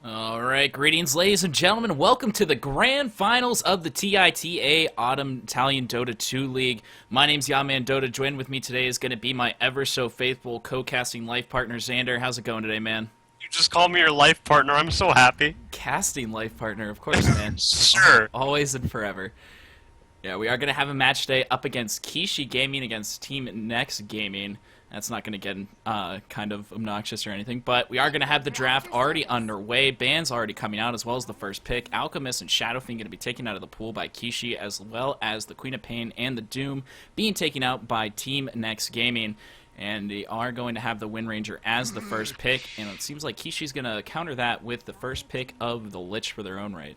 All right, greetings, ladies and gentlemen. Welcome to the grand finals of the Tita Autumn Italian Dota 2 League. My name's Yaman Dota. Joining with me today is going to be my ever so faithful co-casting life partner, Xander. How's it going today, man? You just called me your life partner. I'm so happy. Casting life partner, of course, man. Sure. Always and forever. Yeah, we are going to have a match today up against Q1shi Gaming against Team NextGaming. That's not going to get kind of obnoxious or anything, but we are going to have the draft already underway. Bans already coming out, as well as the first pick. Alchemist and Shadowfiend going to be taken out of the pool by Q1shi, as well as the Queen of Pain and the Doom being taken out by Team NextGaming. And they are going to have the Wind Ranger as the first pick, and it seems like Q1shi's going to counter that with the first pick of the Lich for their own right.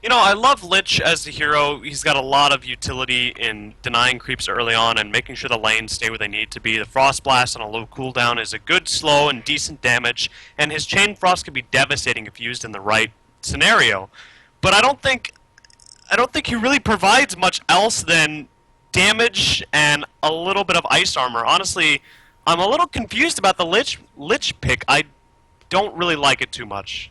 You know, I love Lich as a hero. He's got a lot of utility in denying creeps early on and making sure the lanes stay where they need to be. The Frost Blast on a low cooldown is a good, slow, and decent damage, and his Chain Frost can be devastating if used in the right scenario. But I don't think he really provides much else than damage and a little bit of ice armor. Honestly, I'm a little confused about the Lich pick. I don't really like it too much.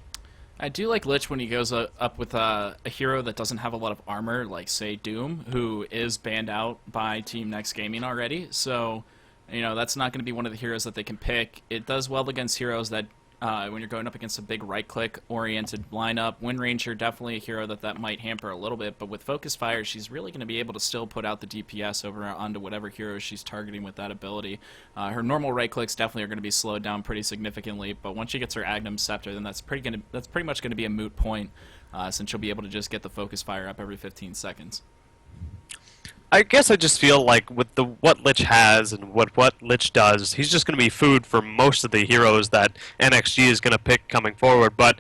I do like Lich when he goes up with a hero that doesn't have a lot of armor, like, say, Doom, who is banned out by Team NextGaming already. So, you know, that's not going to be one of the heroes that they can pick. It does well against heroes that, when you're going up against a big right-click oriented lineup. Wind Ranger, definitely a hero that might hamper a little bit, but with Focus Fire, she's really going to be able to still put out the DPS over onto whatever hero she's targeting with that ability. Her normal right-clicks definitely are going to be slowed down pretty significantly, but once she gets her Agnum Scepter, then that's pretty much going to be a moot point, since she'll be able to just get the Focus Fire up every 15 seconds. I guess I just feel like with what Lich has and what Lich does, he's just going to be food for most of the heroes that NXG is going to pick coming forward. But,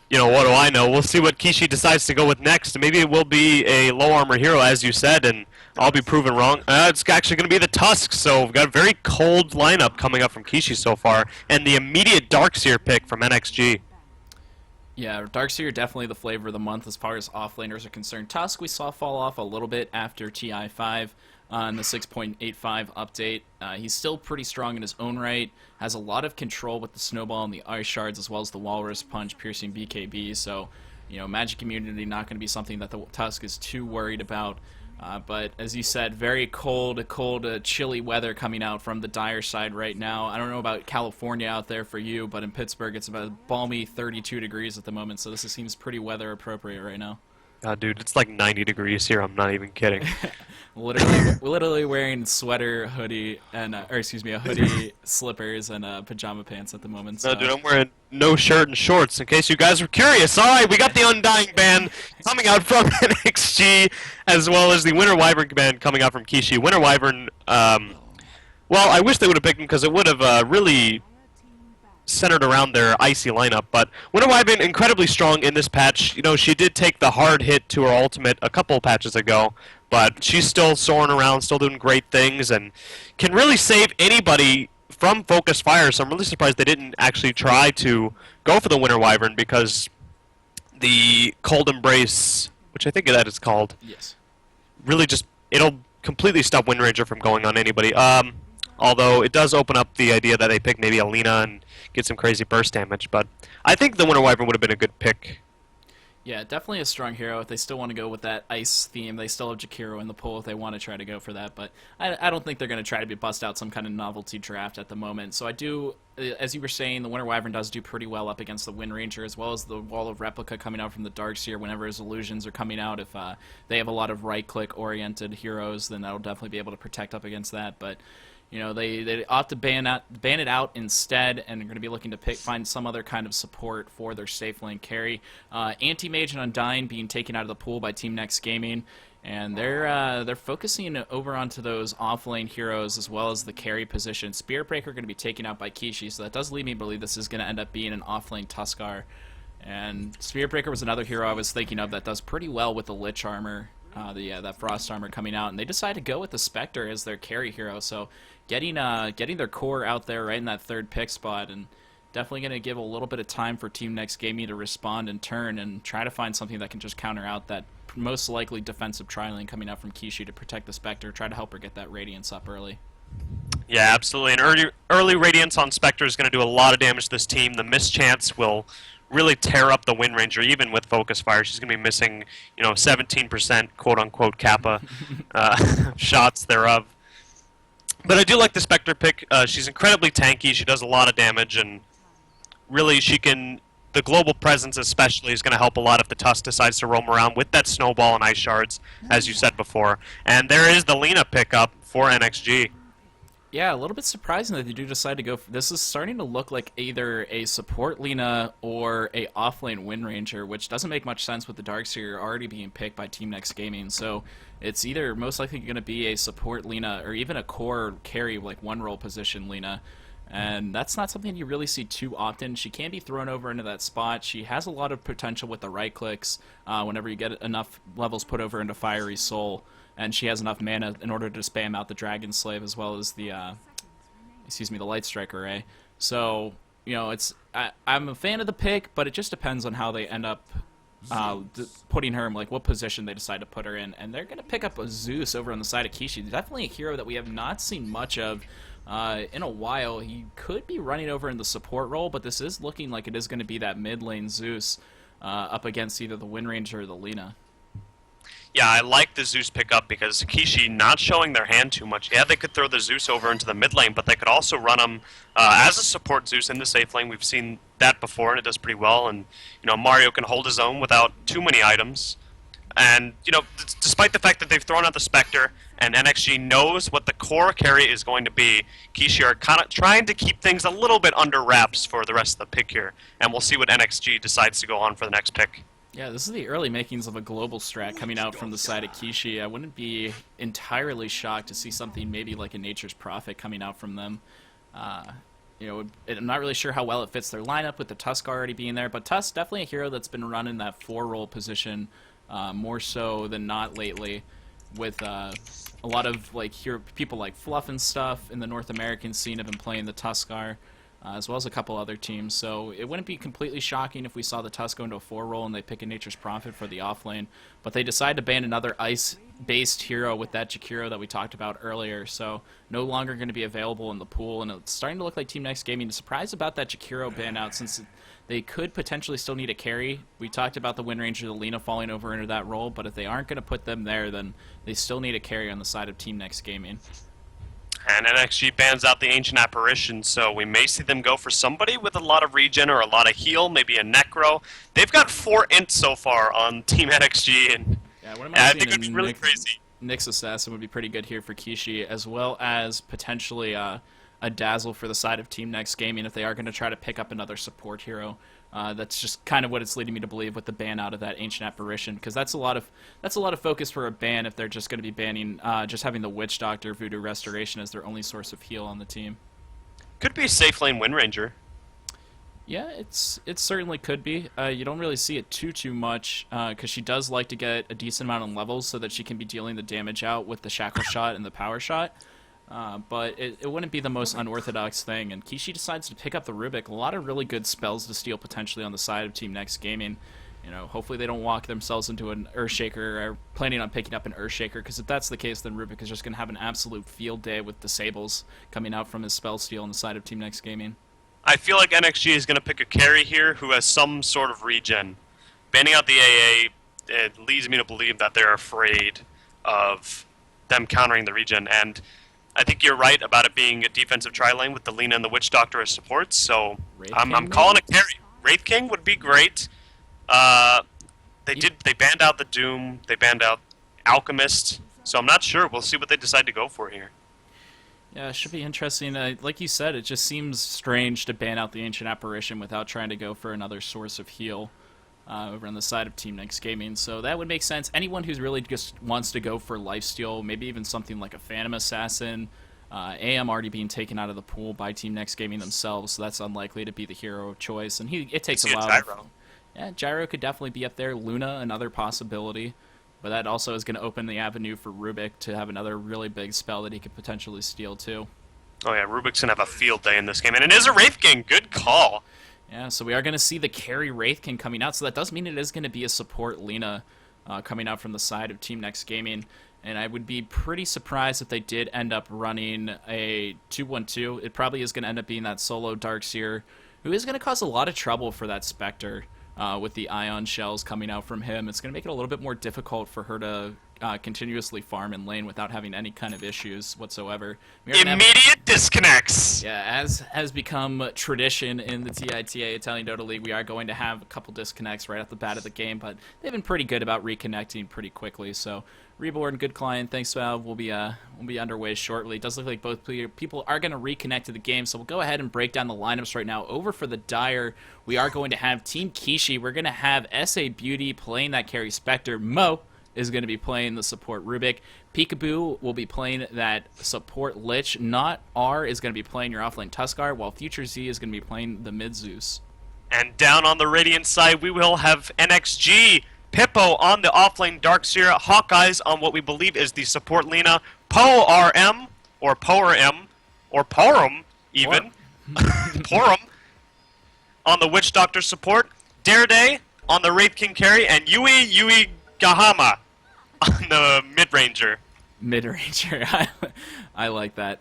you know, what do I know? We'll see what Q1shi decides to go with next. Maybe it will be a low armor hero, as you said, and I'll be proven wrong. It's actually going to be the Tusk, so we've got a very cold lineup coming up from Q1shi so far, and the immediate Darkseer pick from NXG. Yeah, Darkseer definitely the flavor of the month as far as offlaners are concerned. Tusk we saw fall off a little bit after TI5 on the 6.85 update. He's still pretty strong in his own right, has a lot of control with the Snowball and the Ice Shards, as well as the Walrus Punch piercing BKB, so, you know, Magic Immunity not going to be something that the Tusk is too worried about. But as you said, very cold, chilly weather coming out from the Dire side right now. I don't know about California out there for you, but in Pittsburgh it's about a balmy 32 degrees at the moment, so this seems pretty weather appropriate right now. Dude, it's like 90 degrees here. I'm not even kidding. literally wearing sweater, hoodie, and a hoodie, slippers, and pajama pants at the moment. So. No, dude, I'm wearing no shirt and shorts. In case you guys were curious. All right, we got the Undying band coming out from NXG, as well as the Winter Wyvern band coming out from Q1shi. Winter Wyvern. Well, I wish they would have picked him because it would have really centered around their icy lineup, but Winter Wyvern incredibly strong in this patch. You know, she did take the hard hit to her ultimate a couple patches ago, but she's still soaring around, still doing great things, and can really save anybody from Focus Fire, so I'm really surprised they didn't actually try to go for the Winter Wyvern, because the Cold Embrace, which I think that is called, yes, really just, it'll completely stop Wind Ranger from going on anybody. Although it does open up the idea that they pick maybe Alina and get some crazy burst damage, but I think the Winter Wyvern would have been a good pick. Yeah, definitely a strong hero. If they still want to go with that ice theme, they still have Jakiro in the pool if they want to try to go for that, but I don't think they're going to try to bust out some kind of novelty draft at the moment. So I do, as you were saying, the Winter Wyvern does do pretty well up against the Wind Ranger, as well as the Wall of Replica coming out from the Darkseer whenever his illusions are coming out. If they have a lot of right-click oriented heroes, then that'll definitely be able to protect up against that, but you know, they ought to ban it out instead, and they're going to be looking to find some other kind of support for their safe lane carry. Anti-Mage and Undying being taken out of the pool by Team NextGaming, and they're focusing over onto those off-lane heroes as well as the carry position. Spiritbreaker going to be taken out by Q1shi, so that does lead me to believe this is going to end up being an off-lane Tuskar. And Spiritbreaker was another hero I was thinking of that does pretty well with the Lich armor. That Frost armor coming out, and they decided to go with the Spectre as their carry hero, so getting their core out there right in that third pick spot, and definitely going to give a little bit of time for Team NextGaming to respond and turn and try to find something that can just counter out that most likely defensive tri-lane coming out from Q1shi to protect the Spectre, try to help her get that Radiance up early. Yeah, absolutely. An early Radiance on Spectre is going to do a lot of damage to this team. The mischance will really tear up the Wind Ranger, even with Focus Fire. She's going to be missing, 17% quote-unquote Kappa shots thereof. But I do like the Spectre pick. She's incredibly tanky. She does a lot of damage, and really she can... The global presence especially is going to help a lot if the Tusk decides to roam around with that Snowball and Ice Shards, as you said before. And there is the Lina pickup for NXG. Yeah, a little bit surprising that they do decide to go for this. Is starting to look like either a support Lina or a offlane Wind Ranger, which doesn't make much sense with the Darkseer already being picked by Team NextGaming. So it's either most likely going to be a support Lina or even a core carry, like one role position Lina. And that's not something you really see too often. She can be thrown over into that spot. She has a lot of potential with the right clicks whenever you get enough levels put over into Fiery Soul. And she has enough mana in order to spam out the Dragon Slave as well as the, the Light Strike Array. So, I'm a fan of the pick, but it just depends on how they end up putting her in, like what position they decide to put her in. And they're going to pick up a Zeus over on the side of Q1shi. Definitely a hero that we have not seen much of in a while. He could be running over in the support role, but this is looking like it is going to be that mid lane Zeus up against either the Wind Ranger or the Lina. Yeah, I like the Zeus pickup because Q1shi not showing their hand too much. Yeah, they could throw the Zeus over into the mid lane, but they could also run him as a support Zeus in the safe lane. We've seen that before, and it does pretty well. And Mario can hold his own without too many items. And despite the fact that they've thrown out the Spectre and NXG knows what the core carry is going to be, Q1shi are kind of trying to keep things a little bit under wraps for the rest of the pick here. And we'll see what NXG decides to go on for the next pick. Yeah, this is the early makings of a global strat coming out from the side of Q1shi. I wouldn't be entirely shocked to see something maybe like a Nature's Prophet coming out from them. I'm not really sure how well it fits their lineup with the Tusk already being there, but Tusk definitely a hero that's been running that 4-role position more so than not lately, with a lot of people like Fluff and stuff in the North American scene have been playing the Tuskar. As well as a couple other teams, so it wouldn't be completely shocking if we saw the Tusk go into a 4-role and they pick a Nature's Prophet for the offlane, but they decide to ban another ice-based hero with that Jakiro that we talked about earlier, so no longer going to be available in the pool, and it's starting to look like Team NextGaming is surprised about that Jakiro ban out since they could potentially still need a carry. We talked about the Wind Ranger, the Lina falling over into that role, but if they aren't going to put them there, then they still need a carry on the side of Team NextGaming. And NXG bans out the Ancient Apparition, so we may see them go for somebody with a lot of regen or a lot of heal, maybe a Necro. They've got 4 ints so far on Team NXG, and I think it's really crazy. Nyx Assassin would be pretty good here for Q1shi, as well as potentially a Dazzle for the side of Team NextGaming if they are going to try to pick up another support hero. That's just kind of what it's leading me to believe with the ban out of that Ancient Apparition, because that's a lot of focus for a ban if they're just going to be banning just having the Witch Doctor Voodoo Restoration as their only source of heal on the team. Could be a safe lane Wind Ranger. Yeah, it certainly could be. You don't really see it too much because she does like to get a decent amount of levels so that she can be dealing the damage out with the Shackle Shot and the Power Shot. But it wouldn't be the most unorthodox thing, and Q1shi decides to pick up the Rubik. A lot of really good spells to steal potentially on the side of Team NextGaming. Hopefully they don't walk themselves into an Earthshaker or planning on picking up an Earthshaker, because if that's the case, then Rubik is just going to have an absolute field day with Disables coming out from his spell steal on the side of Team NextGaming. I feel like NXG is going to pick a carry here who has some sort of regen. Banning out the AA, it leads me to believe that they're afraid of them countering the regen, and I think you're right about it being a defensive tri-lane with the Lina and the Witch Doctor as supports, so I'm calling a carry. Wraith King would be great. They banned out the Doom, they banned out Alchemist, so I'm not sure. We'll see what they decide to go for here. Yeah, it should be interesting. Like you said, it just seems strange to ban out the Ancient Apparition without trying to go for another source of heal over on the side of Team NextGaming. So that would make sense. Anyone who's really just wants to go for lifesteal, maybe even something like a Phantom Assassin, AM already being taken out of the pool by Team NextGaming themselves, so that's unlikely to be the hero of choice. And it takes a while. Gyro. Yeah, Gyro could definitely be up there. Luna, another possibility. But that also is going to open the avenue for Rubik to have another really big spell that he could potentially steal too. Oh yeah, Rubik's going to have a field day in this game. And it is a Wraith King. Good call. Yeah, so we are going to see the carry Wraith King coming out. So that does mean it is going to be a support Lina coming out from the side of Team NextGaming. And I would be pretty surprised if they did end up running a 2-1-2. It probably is going to end up being that solo Darkseer who is going to cause a lot of trouble for that Spectre with the Ion Shells coming out from him. It's going to make it a little bit more difficult for her to continuously farm in lane without having any kind of issues whatsoever. Immediate disconnects! Yeah, as has become tradition in the TITA Italian Dota League, we are going to have a couple disconnects right off the bat of the game, but they've been pretty good about reconnecting pretty quickly. So, Reborn, good client, thanks Valve. We'll be underway shortly. It does look like both people are going to reconnect to the game, so we'll go ahead and break down the lineups right now. Over for the Dire, we are going to have Team Q1shi. We're going to have SA Beauty playing that carry Spectre. Mo is going to be playing the support Rubik. Peekaboo will be playing that support Lich. Not R is going to be playing your offlane Tuskar, while Future Z is going to be playing the mid Zeus. And down on the Radiant side, we will have NXG, Pippo on the offlane Darkseer, Hawkeyes on what we believe is the support Lina, Poe RM, or Poer M, or Porum even, Porum on the Witch Doctor support, Dareday on the Wraith King carry, and Yui Gahama on the mid-ranger. Mid-ranger. I like that.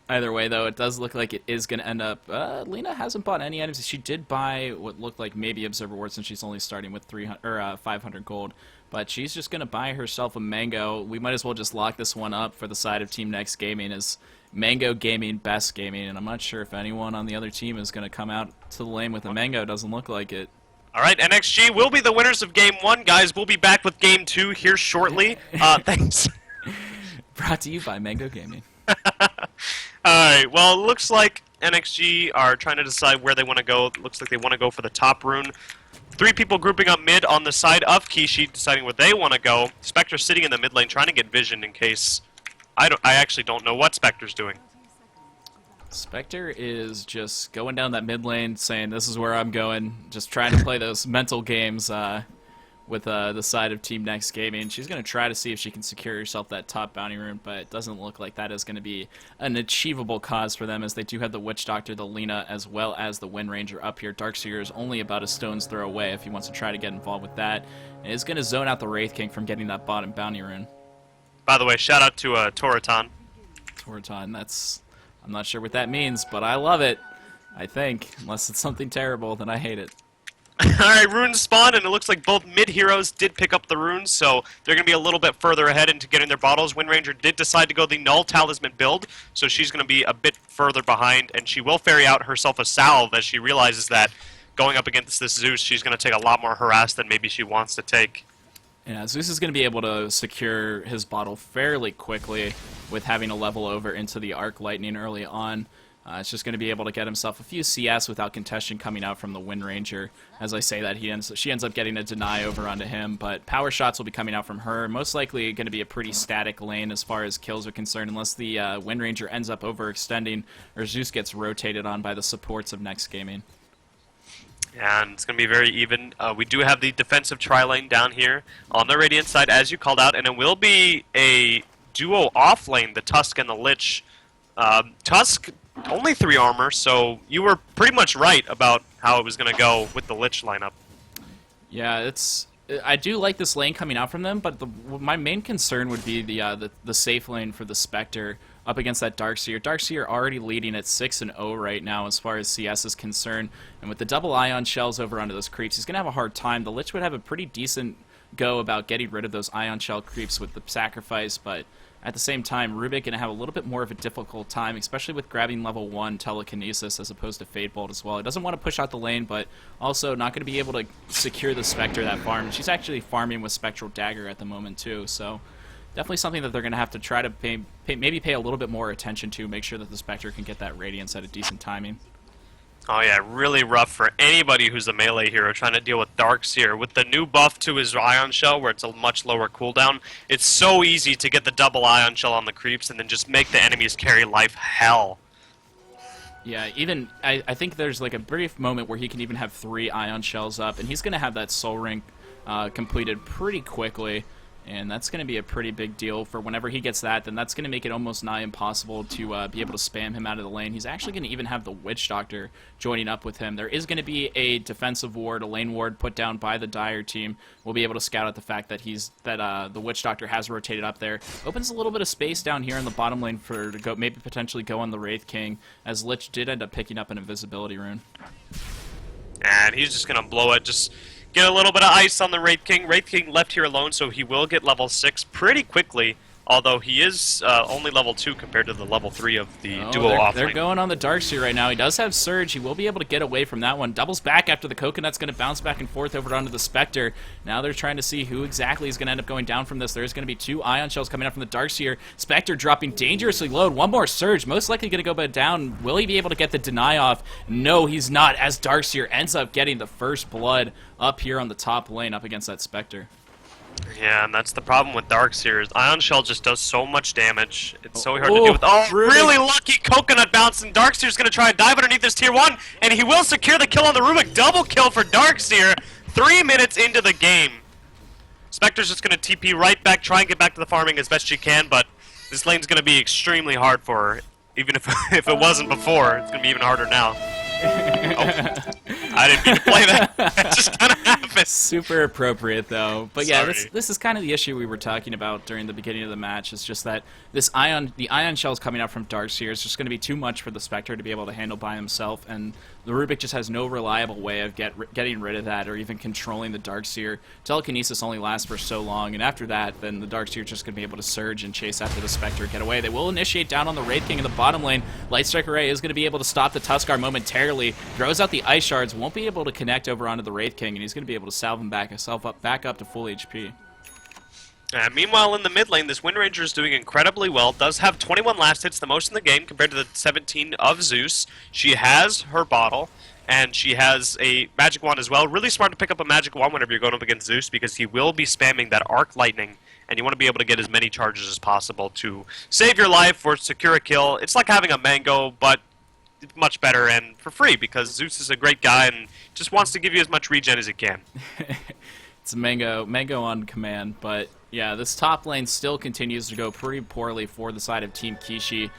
Either way, though, it does look like it is going to end up... Lina hasn't bought any items. She did buy what looked like maybe Observer Ward since she's only starting with 500 gold. But she's just going to buy herself a Mango. We might as well just lock this one up for the side of Team NextGaming as Mango Gaming, Best Gaming. And I'm not sure if anyone on the other team is going to come out to the lane with a Mango. Doesn't look like it. All right, NXG will be the winners of Game 1, guys. We'll be back with Game 2 here shortly. Thanks. Brought to you by Mango Gaming. Alright, well, it looks like NXG are trying to decide where they want to go. It looks like they want to go for the top rune. 3 people grouping up mid on the side of Q1shi, deciding where they want to go. Spectre sitting in the mid lane, trying to get vision in case... I actually don't know what Spectre's doing. Spectre is just going down that mid lane, saying, this is where I'm going. Just trying to play those mental games with the side of Team NextGaming. She's going to try to see if she can secure herself that top bounty rune, but it doesn't look like that is going to be an achievable cause for them, as they do have the Witch Doctor, the Lina, as well as the Wind Ranger up here. Darkseer is only about a stone's throw away if he wants to try to get involved with that. And is going to zone out the Wraith King from getting that bottom bounty rune. By the way, shout out to Toriton. Toriton, that's... I'm not sure what that means, but I love it. I think. Unless it's something terrible, then I hate it. Alright, runes spawn, and it looks like both mid-heroes did pick up the runes, so they're going to be a little bit further ahead into getting their bottles. Wind Ranger did decide to go the Null Talisman build, so she's going to be a bit further behind, and she will ferry out herself a salve as she realizes that going up against this Zeus, she's going to take a lot more harass than maybe she wants to take. Yeah, Zeus is going to be able to secure his bottle fairly quickly with having a level over into the Arc Lightning early on. It's just going to be able to get himself a few CS without contention coming out from the Wind Ranger. As I say that, she ends up getting a deny over onto him, but power shots will be coming out from her. Most likely going to be a pretty static lane as far as kills are concerned, unless the Wind Ranger ends up overextending or Zeus gets rotated on by the supports of NextGaming. And it's going to be very even. We do have the defensive tri-lane down here on the Radiant side, as you called out, and it will be a duo off lane, the Tusk and the Lich. Tusk, only 3 armor, so you were pretty much right about how it was going to go with the Lich lineup. Yeah, I do like this lane coming out from them, but my main concern would be the safe lane for the Spectre up against that Darkseer. Darkseer already leading at 6-0 right now as far as CS is concerned, and with the double Ion Shells over onto those creeps, he's going to have a hard time. The Lich would have a pretty decent go about getting rid of those Ion Shell creeps with the sacrifice, but at the same time, Rubik going to have a little bit more of a difficult time, especially with grabbing level 1 Telekinesis as opposed to Fade Bolt as well. He doesn't want to push out the lane, but also not going to be able to secure the Spectre that farm. She's actually farming with Spectral Dagger at the moment too, so definitely something that they're going to have to try to maybe pay a little bit more attention to, make sure that the Spectre can get that Radiance at a decent timing. Oh yeah, really rough for anybody who's a melee hero trying to deal with Darkseer. With the new buff to his Ion Shell, where it's a much lower cooldown, it's so easy to get the double Ion Shell on the creeps and then just make the enemies carry life hell. Yeah, even, I think there's like a brief moment where he can even have 3 Ion Shells up, and he's going to have that Soul Ring completed pretty quickly. And that's going to be a pretty big deal for whenever he gets that, then that's going to make it almost nigh impossible to be able to spam him out of the lane. He's actually going to even have the Witch Doctor joining up with him. There is going to be a defensive ward, a lane ward put down by the Dire team. We'll be able to scout out the fact that the Witch Doctor has rotated up there. Opens a little bit of space down here in the bottom lane for to go maybe potentially go on the Wraith King, as Lich did end up picking up an invisibility rune. And he's just going to blow it, just get a little bit of ice on the Wraith King. Wraith King left here alone, so he will get level 6 pretty quickly. Although he is only level 2 compared to the level 3 of the duo offlane. They're going on the Darkseer right now. He does have Surge. He will be able to get away from that one. Doubles back after the Coconut's going to bounce back and forth over onto the Spectre. Now they're trying to see who exactly is going to end up going down from this. There's going to be 2 Ion Shells coming out from the Darkseer. Spectre dropping dangerously low. One more Surge. Most likely going to go back down. Will he be able to get the deny off? No, he's not, as Darkseer ends up getting the first blood up here on the top lane up against that Spectre. Yeah, and that's the problem with Darkseers. Ion Shell just does so much damage. It's so hard to deal with. Oh, really lucky Coconut bounce, and Darkseer's going to try and dive underneath this tier 1, and he will secure the kill on the Rubik. Double kill for Darkseer 3 minutes into the game. Spectre's just going to TP right back, try and get back to the farming as best she can, but this lane's going to be extremely hard for her. Even if it wasn't before, it's going to be even harder now. Oh. I didn't mean to play that. It just kind of happened. Super appropriate, though. But yeah, Sorry. this is kind of the issue we were talking about during the beginning of the match. It's just that the Ion Shells coming out from Darkseer is just going to be too much for the Spectre to be able to handle by himself, and the Rubik just has no reliable way of getting rid of that or even controlling the Darkseer. Telekinesis only lasts for so long, and after that, then the Darkseer is just going to be able to surge and chase after the Spectre, get away. They will initiate down on the Wraith King in the bottom lane. Lightstrike Array is going to be able to stop the Tuskar momentarily, throws out the Ice Shards, won't be able to connect over onto the Wraith King, and he's going to be able to salve him back up to full HP. Meanwhile, in the mid lane, this Wind Ranger is doing incredibly well. Does have 21 last hits, the most in the game compared to the 17 of Zeus. She has her bottle, and she has a magic wand as well. Really smart to pick up a magic wand whenever you're going up against Zeus, because he will be spamming that arc lightning, and you want to be able to get as many charges as possible to save your life or secure a kill. It's like having a mango, but much better and for free, because Zeus is a great guy and just wants to give you as much regen as he can. It's a mango on command, but yeah, this top lane still continues to go pretty poorly for the side of Team Q1shi.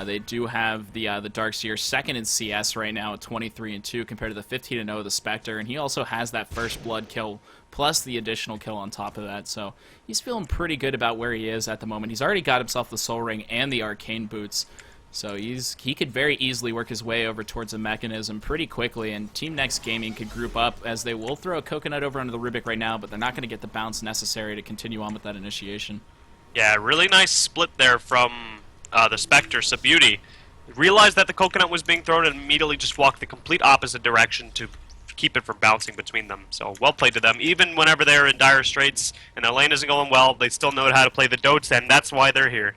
They do have the Darkseer second in CS right now at 23-2 compared to the 15-0 of the Spectre, and he also has that first blood kill plus the additional kill on top of that, so he's feeling pretty good about where he is at the moment. He's already got himself the Soul Ring and the Arcane Boots, so he could very easily work his way over towards a mechanism pretty quickly, and Team NextGaming could group up, as they will throw a Coconut over onto the Rubik right now, but they're not going to get the bounce necessary to continue on with that initiation. Yeah, really nice split there from the Spectre. Beauty realized that the Coconut was being thrown and immediately just walked the complete opposite direction to keep it from bouncing between them. So well played to them. Even whenever they're in dire straits and their lane isn't going well, they still know how to play the Dotes, and that's why they're here.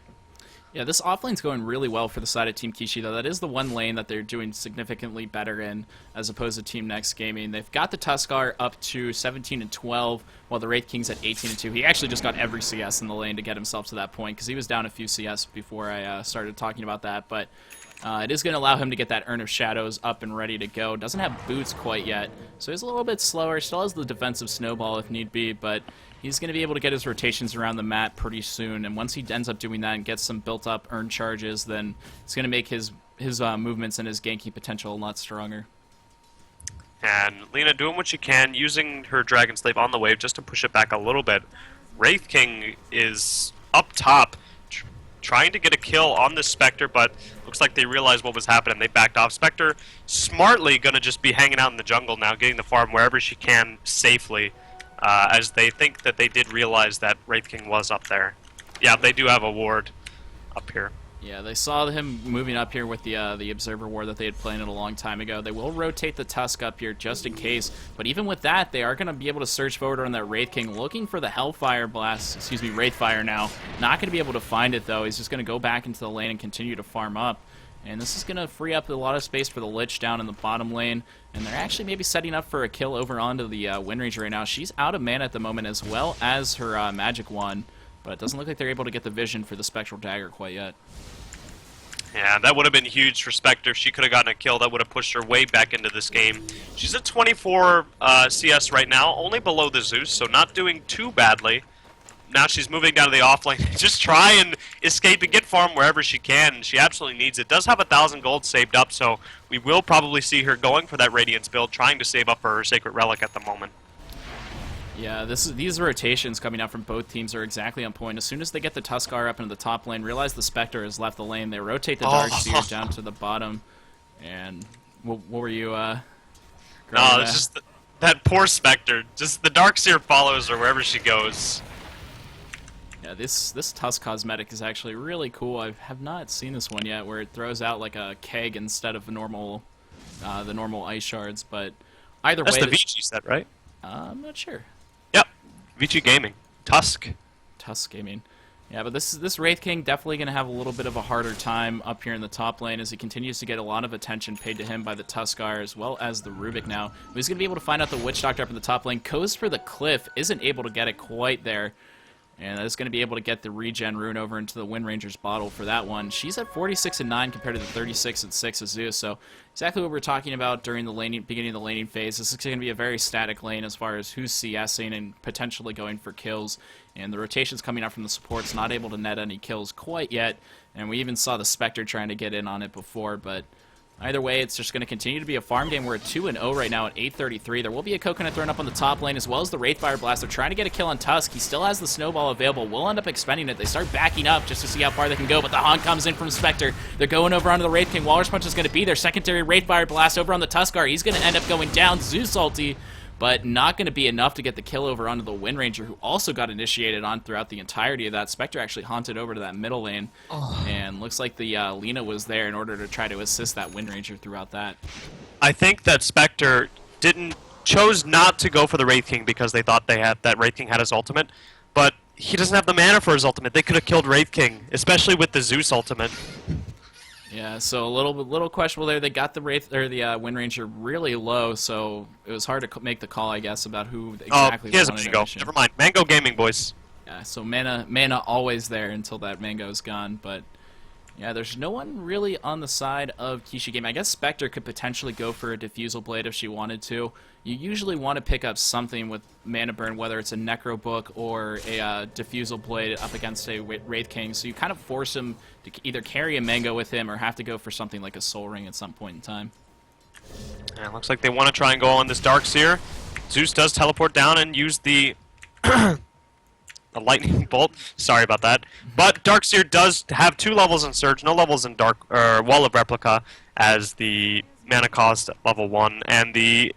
Yeah, this offlane's going really well for the side of Team Q1shi, though. That is the one lane that they're doing significantly better in, as opposed to Team NextGaming. They've got the Tuskar up to 17-12, while the Wraith King's at 18-2. He actually just got every CS in the lane to get himself to that point, because he was down a few CS before I started talking about that. But it is going to allow him to get that Urn of Shadows up and ready to go. Doesn't have boots quite yet, so he's a little bit slower. Still has the defensive snowball if need be, but he's going to be able to get his rotations around the map pretty soon, and once he ends up doing that and gets some built-up earn charges, then it's going to make his movements and his ganking potential a lot stronger. And Lena doing what she can, using her Dragon Slave on the wave just to push it back a little bit. Wraith King is up top, trying to get a kill on this Spectre, but looks like they realized what was happening. They backed off. Spectre smartly going to just be hanging out in the jungle now, getting the farm wherever she can safely. As they think that they did realize that Wraith King was up there. Yeah, they do have a ward up here. Yeah, they saw him moving up here with the Observer ward that they had planted a long time ago. They will rotate the Tusk up here just in case, but even with that, they are going to be able to surge forward on that Wraith King, looking for the Hellfire Blast, Wraithfire now. Not going to be able to find it, though. He's just going to go back into the lane and continue to farm up. And this is going to free up a lot of space for the Lich down in the bottom lane. And they're actually maybe setting up for a kill over onto the Wind Ranger right now. She's out of mana at the moment, as well as her Magic Wand. But it doesn't look like they're able to get the vision for the Spectral Dagger quite yet. Yeah, that would have been huge for Spectre. If she could have gotten a kill, that would have pushed her way back into this game. She's at 24 CS right now, only below the Zeus, so not doing too badly. Now she's moving down to the offlane. Just try and escape and get farm wherever she can. She absolutely needs it. Does have 1,000 gold saved up, so we will probably see her going for that Radiance build, trying to save up for her Sacred Relic at the moment. Yeah, these rotations coming out from both teams are exactly on point. As soon as they get the Tuskar up into the top lane, realize the Spectre has left the lane, they rotate the Darkseer down to the bottom. And what were you... No, it's just that poor Spectre. Just the Darkseer follows her wherever she goes. Yeah, this Tusk cosmetic is actually really cool. I have not seen this one yet, where it throws out like a keg instead of the normal ice shards. But either That's way, the Vici set, right? I'm not sure. Yep, Vici Gaming, Tusk. Tusk Gaming. Yeah, but this Wraith King definitely going to have a little bit of a harder time up here in the top lane as he continues to get a lot of attention paid to him by the Tuskar as well as the Rubik now. He's going to be able to find out the Witch Doctor up in the top lane. Goes for the Cliff, isn't able to get it quite there. And that is going to be able to get the regen rune over into the Wind Ranger's bottle for that one. She's at 46 and 9 compared to the 36 and 6 of Zeus. So exactly what we were talking about during the beginning of the laning phase. This is going to be a very static lane as far as who's CSing and potentially going for kills. And the rotations coming out from the supports, not able to net any kills quite yet. And we even saw the Spectre trying to get in on it before, but either way, it's just going to continue to be a farm game. We're at 2-0 right now at 8:33. There will be a Coconut thrown up on the top lane as well as the Wraithfire Blast. They're trying to get a kill on Tusk. He still has the Snowball available. Will end up expending it. They start backing up just to see how far they can go, but the Haunt comes in from Spectre. They're going over onto the Wraith King. Walrus Punch is going to be their secondary Wraithfire Blast over on the Tuskar. He's going to end up going down. Zeus ulti, but not going to be enough to get the kill over onto the Wind Ranger, who also got initiated on throughout the entirety of that. Spectre actually haunted over to that middle lane, and looks like the Lina was there in order to try to assist that Wind Ranger throughout that. I think that Spectre chose not to go for the Wraith King because they thought that Wraith King had his ultimate, but he doesn't have the mana for his ultimate. They could have killed Wraith King, especially with the Zeus ultimate. Yeah, so a little questionable there. They got the Wind Ranger really low, so it was hard to make the call, I guess, about who exactly. Oh, he has a wanted Mango. initiate. Never mind. Mango Gaming, boys. Yeah, so mana always there until that Mango's gone, but yeah, there's no one really on the side of Q1shi Gaming. I guess Spectre could potentially go for a Diffusal Blade if she wanted to. You usually want to pick up something with mana burn, whether it's a Necro Book or a Diffusal Blade up against a Wraith King, so you kind of force him to either carry a Mango with him or have to go for something like a Soul Ring at some point in time. Yeah, it looks like they want to try and go on this Darkseer. Zeus does teleport down and use the a lightning bolt. Sorry about that. But Darkseer does have 2 levels in Surge, no levels in Wall of Replica, as the mana cost at level 1, and the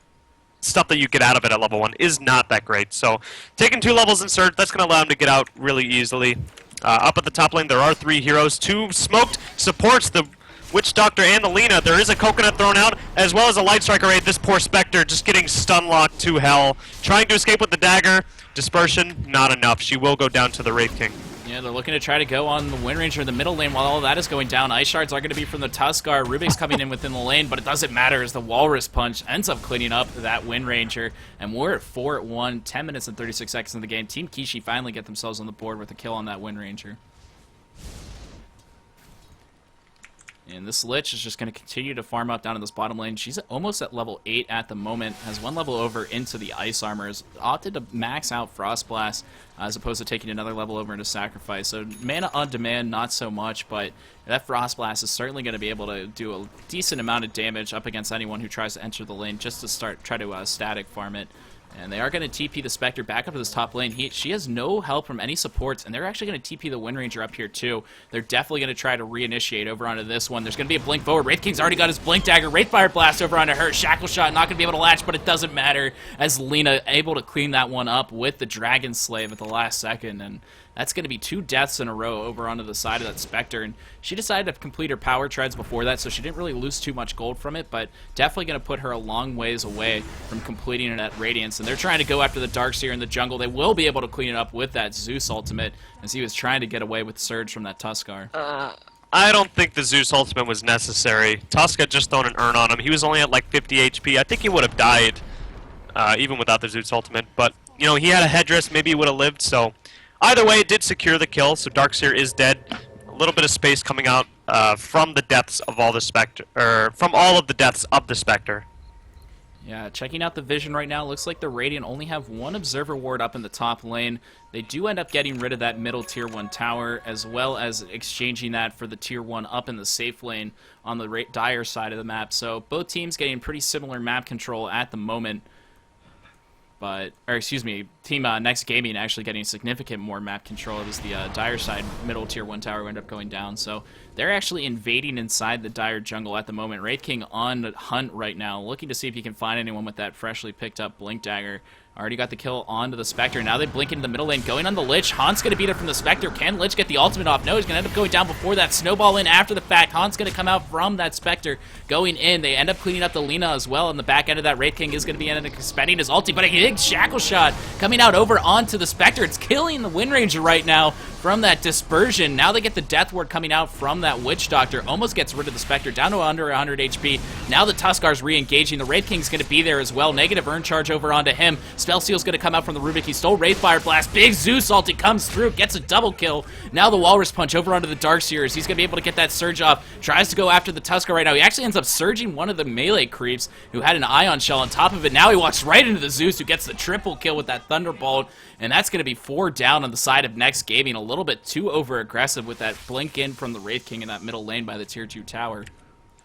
stuff that you get out of it at level 1 is not that great. So taking 2 levels in Surge, that's going to allow him to get out really easily. Up at the top lane, there are 3 heroes. 2 smoked supports the Witch Doctor and the Lina. There is a Coconut thrown out, as well as a Light Striker raid. This poor Spectre just getting stun locked to hell. Trying to escape with the dagger. Dispersion, not enough. She will go down to the Wraith King. Yeah, they're looking to try to go on the Wind Ranger in the middle lane while all that is going down. Ice Shards are going to be from the Tuskar. Rubik's coming in within the lane, but it doesn't matter as the Walrus Punch ends up cleaning up that Wind Ranger. And we're at 4-1, 10 minutes and 36 seconds in the game. Team Q1shi finally get themselves on the board with a kill on that Wind Ranger. And this Lich is just going to continue to farm out down in this bottom lane. She's almost at level 8 at the moment. Has 1 level over into the Ice Armor. Has opted to max out Frost Blast as opposed to taking another level over into Sacrifice. So mana on demand, not so much, but that Frost Blast is certainly going to be able to do a decent amount of damage up against anyone who tries to enter the lane just to try to static farm it. And they are going to TP the Spectre back up to this top lane. She has no help from any supports, and they're actually going to TP the Wind Ranger up here too. They're definitely going to try to reinitiate over onto this one. There's going to be a blink forward. Wraith King's already got his Blink Dagger. Wraithfire Blast over onto her. Shackle Shot not going to be able to latch, but it doesn't matter as Lina able to clean that one up with the Dragon Slave at the last second. And that's going to be 2 deaths in a row over onto the side of that Spectre. And she decided to complete her power treads before that, so she didn't really lose too much gold from it, but definitely going to put her a long ways away from completing it at Radiance. And they're trying to go after the Darkseer in the jungle. They will be able to clean it up with that Zeus ultimate, as he was trying to get away with Surge from that Tuskar. I don't think the Zeus ultimate was necessary. Tusk had just thrown an urn on him. He was only at like 50 HP. I think he would have died even without the Zeus ultimate, but you know, he had a headdress. Maybe he would have lived, so either way, it did secure the kill, so Darkseer is dead. A little bit of space coming out from the depths of all the Spectre, from all of the deaths of the Spectre. Yeah, checking out the vision right now, looks like the Radiant only have 1 Observer Ward up in the top lane. They do end up getting rid of that middle Tier 1 tower, as well as exchanging that for the Tier 1 up in the safe lane on the Dire side of the map. So both teams getting pretty similar map control at the moment. But, or excuse me, Team NextGaming actually getting significant more map control. It was the Dire side middle tier 1 tower who ended up going down. So they're actually invading inside the Dire jungle at the moment. Wraith King on hunt right now, looking to see if he can find anyone with that freshly picked up Blink Dagger. Already got the kill onto the Spectre. Now they blink into the middle lane, going on the Lich. Han's going to beat it from the Spectre. Can Lich get the ultimate off? No, he's going to end up going down before that. Snowball in after the fact. Han's going to come out from that Spectre going in. They end up cleaning up the Lina as well. On the back end of that, Wraith King is going to be spending his ulti, but a big shackle shot coming out over onto the Spectre. It's killing the Wind Ranger right now from that dispersion. Now they get the Death Ward coming out from that Witch Doctor. Almost gets rid of the Spectre, down to under 100 HP. Now the Tuskar's re-engaging. The Wraith King's going to be there as well. Negative Urn Charge over onto him. Spell Seal's going to come out from the Rubik. He stole Wraithfire Blast. Big Zeus ulti comes through, gets a double kill. Now the Walrus Punch over onto the Darkseers. He's going to be able to get that surge off. Tries to go after the Tuskar right now. He actually ends up surging one of the melee creeps who had an Ion Shell on top of it. Now he walks right into the Zeus, who gets the triple kill with that Thunderbolt. And that's going to be 4 down on the side of NextGaming. A little bit too over-aggressive with that blink in from the Wraith King in that middle lane by the tier 2 tower.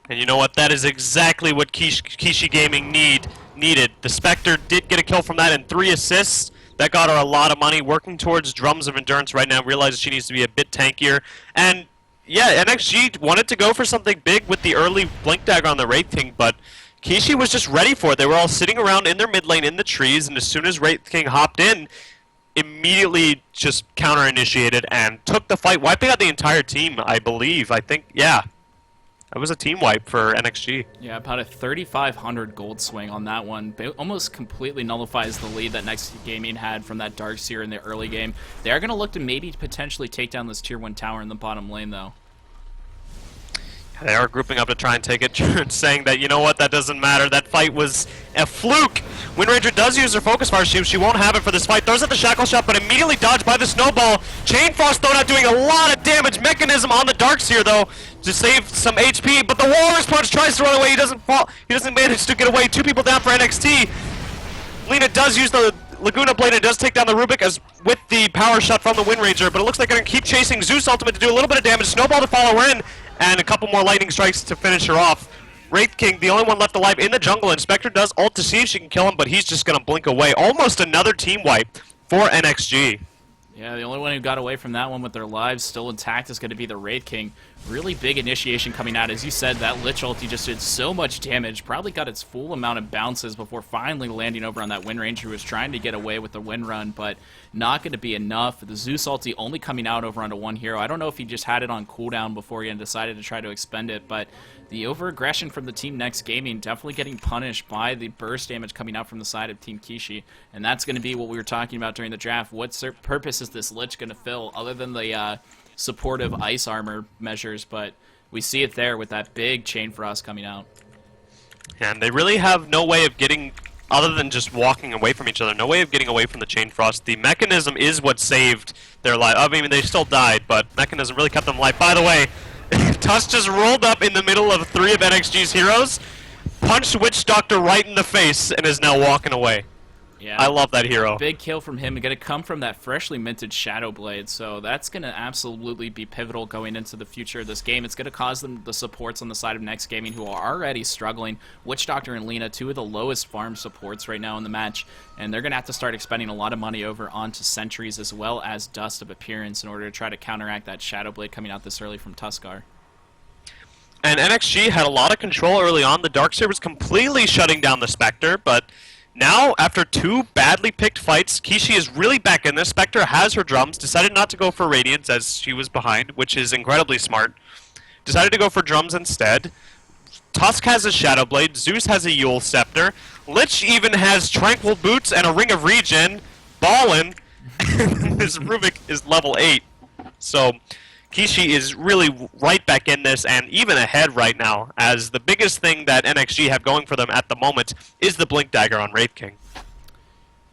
And you know what? That is exactly what Q1shi Gaming needed. The Spectre did get a kill from that and 3 assists. That got her a lot of money. Working towards Drums of Endurance right now. Realizes she needs to be a bit tankier. And yeah, NXG wanted to go for something big with the early Blink Dagger on the Wraith King, but Q1shi was just ready for it. They were all sitting around in their mid lane in the trees, and as soon as Wraith King hopped in, immediately just counter-initiated and took the fight, wiping out the entire team, I believe. I think, yeah. That was a team wipe for NXG. Yeah, about a 3,500 gold swing on that one. It almost completely nullifies the lead that NextGaming had from that Darkseer in the early game. They're going to look to maybe potentially take down this tier 1 tower in the bottom lane, though. They are grouping up to try and take it, saying that, you know what, that doesn't matter. That fight was a fluke. Wind Ranger does use her Focus Fire. She won't have it for this fight. Throws out the Shackle Shot, but immediately dodged by the Snowball. Chain Frost thrown out, doing a lot of damage. Mechanism on the Darkseer, though, to save some HP, but the Walrus Punch tries to run away. He doesn't fall. He doesn't manage to get away. 2 people down for NXT. Lina does use the Laguna Blade and does take down the Rubik as with the power shot from the Wind Ranger, but it looks like they're going to keep chasing Zeus Ultimate to do a little bit of damage. Snowball to follow her in, and a couple more lightning strikes to finish her off. Wraith King, the only one left alive in the jungle, and Spectre does ult to see if she can kill him, but he's just going to blink away. Almost another team wipe for NXG. Yeah, the only one who got away from that one with their lives still intact is going to be the Wraith King. Really big initiation coming out. As you said, that Lich ulti just did so much damage. Probably got its full amount of bounces before finally landing over on that Wind Ranger who was trying to get away with the Wind Run, but not going to be enough. The Zeus ulti only coming out over onto one hero. I don't know if he just had it on cooldown before he decided to try to expend it, but the over-aggression from the team NextGaming definitely getting punished by the burst damage coming out from the side of Team Q1shi, and that's going to be what we were talking about during the draft. What purpose is this Lich going to fill other than the supportive ice armor measures? But we see it there with that big Chain Frost coming out. And they really have no way of getting, other than just walking away from each other, no way of getting away from the Chain Frost. The Mechanism is what saved their life. I mean, they still died, but Mechanism really kept them alive. By the way, Tusk just rolled up in the middle of 3 of NXG's heroes, punched Witch Doctor right in the face, and is now walking away. Yeah, I love that hero. Big kill from him. Going to come from that freshly minted Shadow Blade, so that's going to absolutely be pivotal going into the future of this game. It's going to cause them the supports on the side of NextGaming who are already struggling. Witch Doctor and Lina, 2 of the lowest farm supports right now in the match, and they're going to have to start expending a lot of money over onto Sentries as well as Dust of Appearance in order to try to counteract that Shadow Blade coming out this early from Tuskar. And NXG had a lot of control early on. The Darkseer was completely shutting down the Spectre, but now, after 2 badly picked fights, Q1shi is really back in this. Spectre has her drums, decided not to go for Radiance as she was behind, which is incredibly smart. Decided to go for drums instead. Tusk has a Shadow Blade, Zeus has a Yule Scepter, Lich even has Tranquil Boots and a Ring of Regen. Ballin'. This Rubik is level 8. So Q1shi is really right back in this and even ahead right now, as the biggest thing that NXG have going for them at the moment is the Blink Dagger on Wraith King.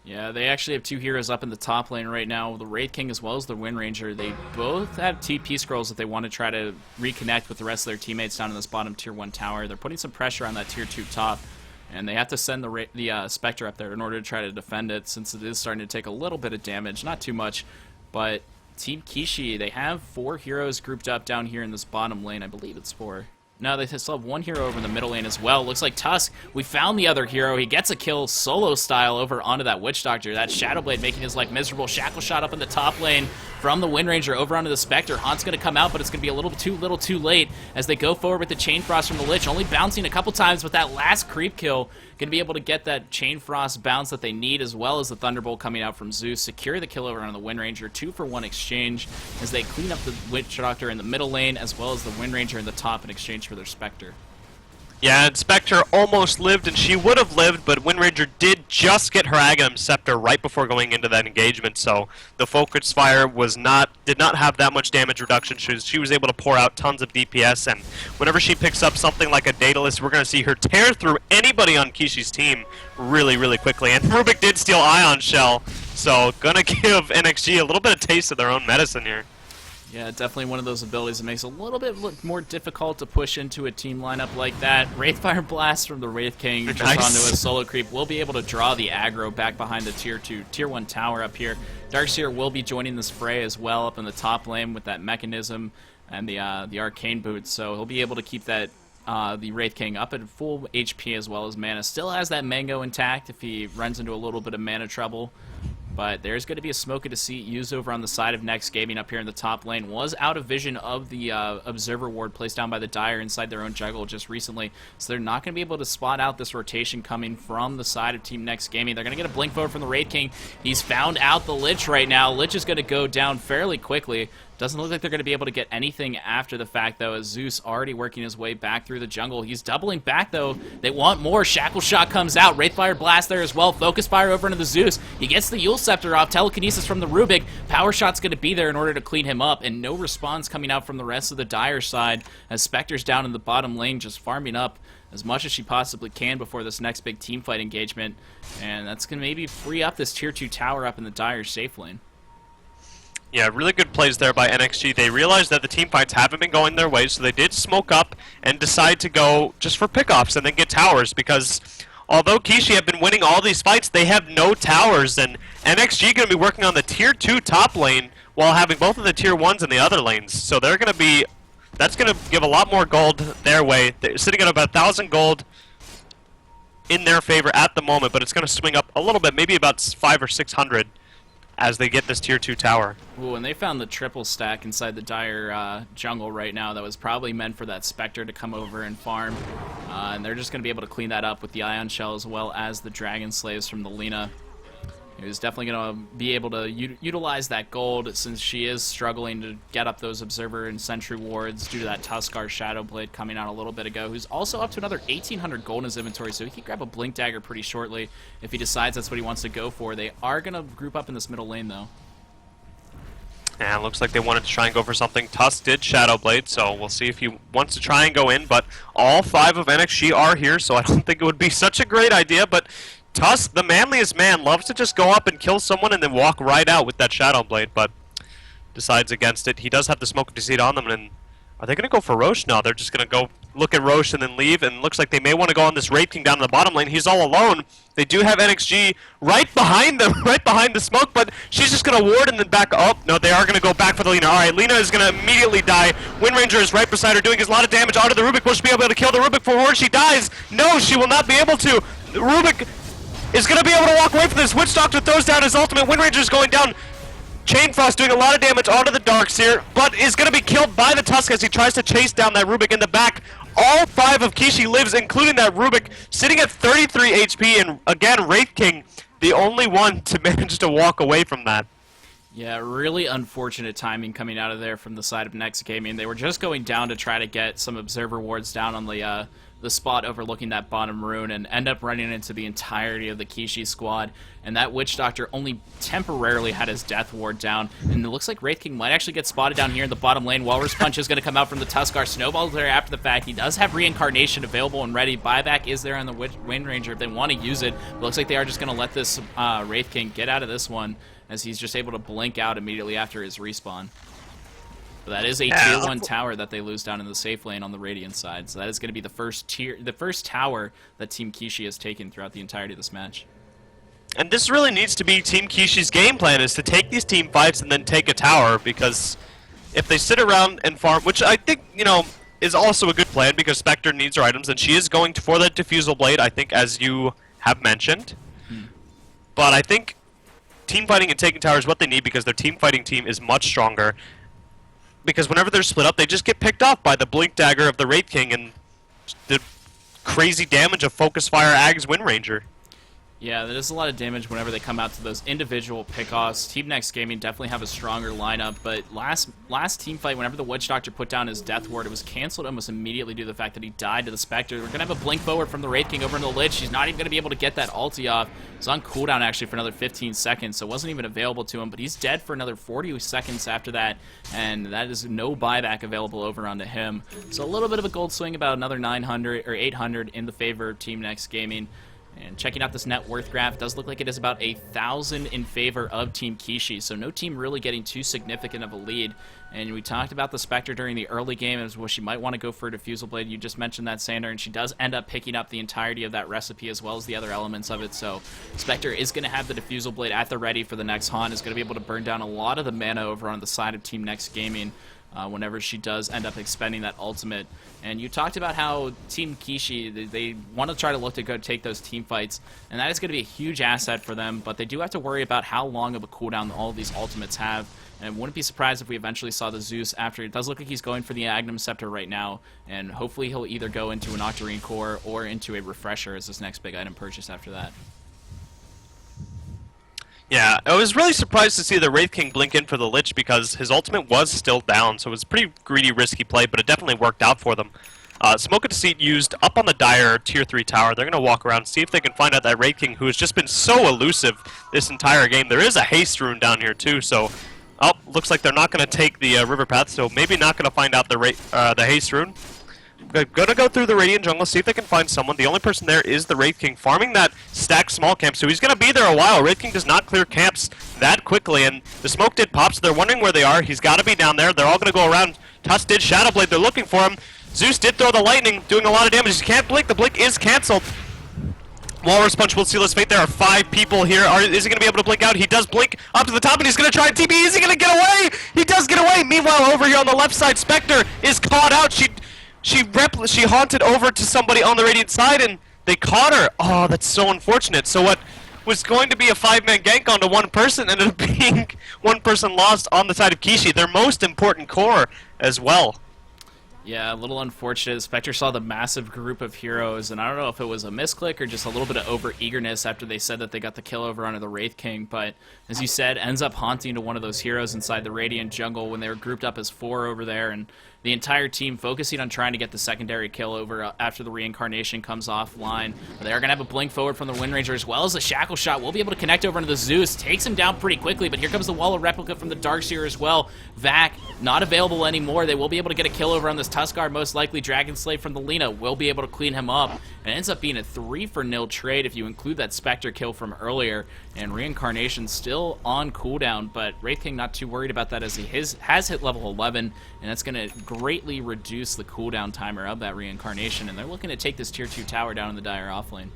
Yeah, they actually have 2 heroes up in the top lane right now, the Wraith King as well as the Wind Ranger. They both have TP scrolls that they want to try to reconnect with the rest of their teammates down in this bottom tier 1 tower. They're putting some pressure on that tier 2 top, and they have to send the Spectre up there in order to try to defend it, since it is starting to take a little bit of damage, not too much, but Team Q1shi, they have 4 heroes grouped up down here in this bottom lane. I believe it's 4. No, they still have one hero over in the middle lane as well. Looks like Tusk, we found the other hero. He gets a kill solo style over onto that Witch Doctor. That Shadowblade making his life miserable. Shackle shot up in the top lane from the Wind Ranger over onto the Spectre. Haunt's going to come out, but it's going to be a little too late as they go forward with the Chain Frost from the Lich. Only bouncing a couple times, but that last creep kill going to be able to get that Chain Frost bounce that they need, as well as the Thunderbolt coming out from Zeus. Secure the kill over on the Wind Ranger. 2-for-1 exchange as they clean up the Witch Doctor in the middle lane, as well as the Wind Ranger in the top in exchange for their Spectre. Yeah, and Spectre almost lived, and she would have lived, but Wind Ranger did just get her Aghanim Scepter right before going into that engagement, so the Focus Fire did not have that much damage reduction. She was able to pour out tons of DPS, and whenever she picks up something like a Daedalus, we're going to see her tear through anybody on Kishi's team really, really quickly. And Rubik did steal Ion Shell, so gonna give NXG a little bit of taste of their own medicine here. Yeah, definitely one of those abilities that makes it a little bit more difficult to push into a team lineup like that. Wraithfire Blast from the Wraith King just Nice. onto a solo creep will be able to draw the aggro back behind the Tier 1 tower up here. Darkseer will be joining this fray as well up in the top lane with that mechanism and the arcane boots, so he'll be able to keep that the Wraith King up at full HP as well as mana. Still has that Mango intact if he runs into a little bit of mana trouble. But there's going to be a Smoke of Deceit used over on the side of NextGaming up here in the top lane. Was out of vision of the Observer Ward placed down by the Dire inside their own jungle just recently. So they're not going to be able to spot out this rotation coming from the side of Team NextGaming. They're going to get a Blink forward from the Wraith King. He's found out the Lich right now. Lich is going to go down fairly quickly. Doesn't look like they're going to be able to get anything after the fact, though, as Zeus already working his way back through the jungle. He's doubling back, though. They want more. Shackle Shot comes out. Wraithfire Blast there as well. Focus Fire over into the Zeus. He gets the Yule Scepter off. Telekinesis from the Rubik. Power Shot's going to be there in order to clean him up, and no response coming out from the rest of the Dire side as Spectre's down in the bottom lane just farming up as much as she possibly can before this next big teamfight engagement, and that's going to maybe free up this Tier 2 tower up in the Dire safe lane. Yeah, really good plays there by NXG. They realized that the team fights haven't been going their way, so they did smoke up and decide to go just for pickoffs and then get towers, because although Kishi have been winning all these fights, they have no towers, and NXG going to be working on the Tier 2 top lane while having both of the Tier 1s in the other lanes. So they're going to be... that's going to give a lot more gold their way. They're sitting at about 1,000 gold in their favor at the moment, but it's going to swing up a little bit, maybe about 500 or 600 as they get this Tier 2 tower. Ooh, and they found the triple stack inside the Dire jungle right now that was probably meant for that Spectre to come over and farm. And they're just going to be able to clean that up with the Ion Shell as well as the Dragon Slaves from the Lina. Who's definitely going to be able to utilize that gold since she is struggling to get up those Observer and Sentry wards due to that Tuskar Shadowblade coming out a little bit ago, who's also up to another 1,800 gold in his inventory, so he can grab a Blink Dagger pretty shortly if he decides that's what he wants to go for. They are going to group up in this middle lane, though. And it looks like they wanted to try and go for something. Tusk did Shadowblade, so we'll see if he wants to try and go in, but all 5 of NXG are here, so I don't think it would be such a great idea, but Tusk, the manliest man, loves to just go up and kill someone and then walk right out with that Shadowblade, but decides against it. He does have the Smoke of Deceit on them, and are they going to go for Roche? No, they're just going to go look at Roche and then leave, and looks like they may want to go on this Wraith King down in the bottom lane. He's all alone. They do have NXG right behind them, right behind the smoke, but she's just going to ward and then back up. No, they are going to go back for the Lina. All right, Lina is going to immediately die. Wind Ranger is right beside her, doing a lot of damage onto the Rubik. Will she be able to kill the Rubik before she dies? No, she will not be able to. The Rubik is going to be able to walk away from this. Witch Doctor throws down his ultimate. Wind Ranger is going down. Chain Frost doing a lot of damage onto the Darkseer, but is going to be killed by the Tusk as he tries to chase down that Rubik in the back. All 5 of Kishi lives, including that Rubik, sitting at 33 HP, and again, Wraith King, the only one to manage to walk away from that. Yeah, really unfortunate timing coming out of there from the side of NextGaming. They were just going down to try to get some Observer wards down on the spot overlooking that bottom rune and end up running into the entirety of the Kishi squad. And that Witch Doctor only temporarily had his death ward down. And it looks like Wraith King might actually get spotted down here in the bottom lane. Walrus Punch is going to come out from the Tuskar. Snowball's there after the fact. He does have Reincarnation available and ready. Buyback is there on the Wind Ranger if they want to use it. It looks like they are just going to let this Wraith King get out of this one as he's just able to blink out immediately after his respawn. But that is a Tier 1 tower that they lose down in the safe lane on the Radiant side. So that is going to be the first tower that Team Kishi has taken throughout the entirety of this match. And this really needs to be Team Kishi's game plan, is to take these team fights and then take a tower, because if they sit around and farm, which I think, you know, is also a good plan because Spectre needs her items, and she is going for the Diffusal Blade, I think, as you have mentioned. But I think team fighting and taking tower is what they need because their team fighting team is much stronger. Because whenever they're split up, they just get picked off by the Blink Dagger of the Wraith King and the crazy damage of Focus Fire Ag's Wind Ranger. Yeah, there's a lot of damage whenever they come out to those individual pickoffs. Team NextGaming definitely have a stronger lineup, but last team fight, whenever the Witch Doctor put down his Death Ward, it was canceled almost immediately due to the fact that he died to the Spectre. We're going to have a blink forward from the Wraith King over into the Lich. She's not even going to be able to get that ulti off. It's on cooldown actually for another 15 seconds, so it wasn't even available to him, but he's dead for another 40 seconds after that, and that is no buyback available over onto him. So a little bit of a gold swing, about another 900 or 800 in the favor of Team NextGaming. And checking out this net worth graph, it does look like it is about 1,000 in favor of Team Q1shi, so no team really getting too significant of a lead. And we talked about the Spectre during the early game as well. She might want to go for a Diffusal Blade. You just mentioned that, Sander, and she does end up picking up the entirety of that recipe as well as the other elements of it. So Spectre is going to have the Diffusal Blade at the ready for the next haunt. Is going to be able to burn down a lot of the mana over on the side of Team NextGaming. Whenever she does end up expending that ultimate. And you talked about how Team Q1shi, they want to try to look to go take those team fights, and that is going to be a huge asset for them, but they do have to worry about how long of a cooldown all of these ultimates have, and wouldn't be surprised if we eventually saw the Zeus after. It does look like he's going for the Agnum Scepter right now, and hopefully he'll either go into an Octarine Core or into a Refresher as his next big item purchase after that. Yeah, I was really surprised to see the Wraith King blink in for the Lich because his ultimate was still down, so it was a pretty greedy, risky play, but it definitely worked out for them. Smoke and Deceit used up on the Dire Tier 3 tower. They're going to walk around, see if they can find out that Wraith King, who has just been so elusive this entire game. There is a Haste Rune down here, too, so... Oh, looks like they're not going to take the River Path, so maybe not going to find out the Haste Rune. They're going to go through the Radiant Jungle, see if they can find someone. The only person there is the Wraith King, farming that stacked small camp, so he's going to be there a while. Wraith King does not clear camps that quickly, and the smoke did pop, so they're wondering where they are. He's got to be down there. They're all going to go around. Tusk did Shadow Blade. They're looking for him. Zeus did throw the lightning, doing a lot of damage. He can't blink. The blink is canceled. Walrus Punch will seal his fate. There are 5 people here. Is he going to be able to blink out? He does blink up to the top, and he's going to try and TP. Is he going to get away? He does get away. Meanwhile, over here on the left side, Spectre is caught out. She haunted over to somebody on the Radiant side, and they caught her. Oh, that's so unfortunate. So what was going to be a 5-man gank onto one person ended up being one person lost on the side of Q1shi, their most important core as well. Yeah, a little unfortunate. Spectre saw the massive group of heroes, and I don't know if it was a misclick or just a little bit of over-eagerness after they said that they got the kill over onto the Wraith King, but as you said, ends up haunting to one of those heroes inside the Radiant Jungle when they were grouped up as 4 over there, and the entire team focusing on trying to get the secondary kill over after the reincarnation comes offline. They are going to have a blink forward from the Wind Ranger as well as the Shackle Shot. We'll be able to connect over into the Zeus. Takes him down pretty quickly, but here comes the Wall of Replica from the Darkseer as well. Vac, not available anymore. They will be able to get a kill over on this Tuskar, most likely. Dragon Slave from the Lina will be able to clean him up. And it ends up being a 3-for-0 trade if you include that Spectre kill from earlier. And Reincarnation still on cooldown, but Wraith King not too worried about that as he has hit level 11, and that's going to greatly reduce the cooldown timer of that Reincarnation, and they're looking to take this tier 2 tower down in the Dire offlane.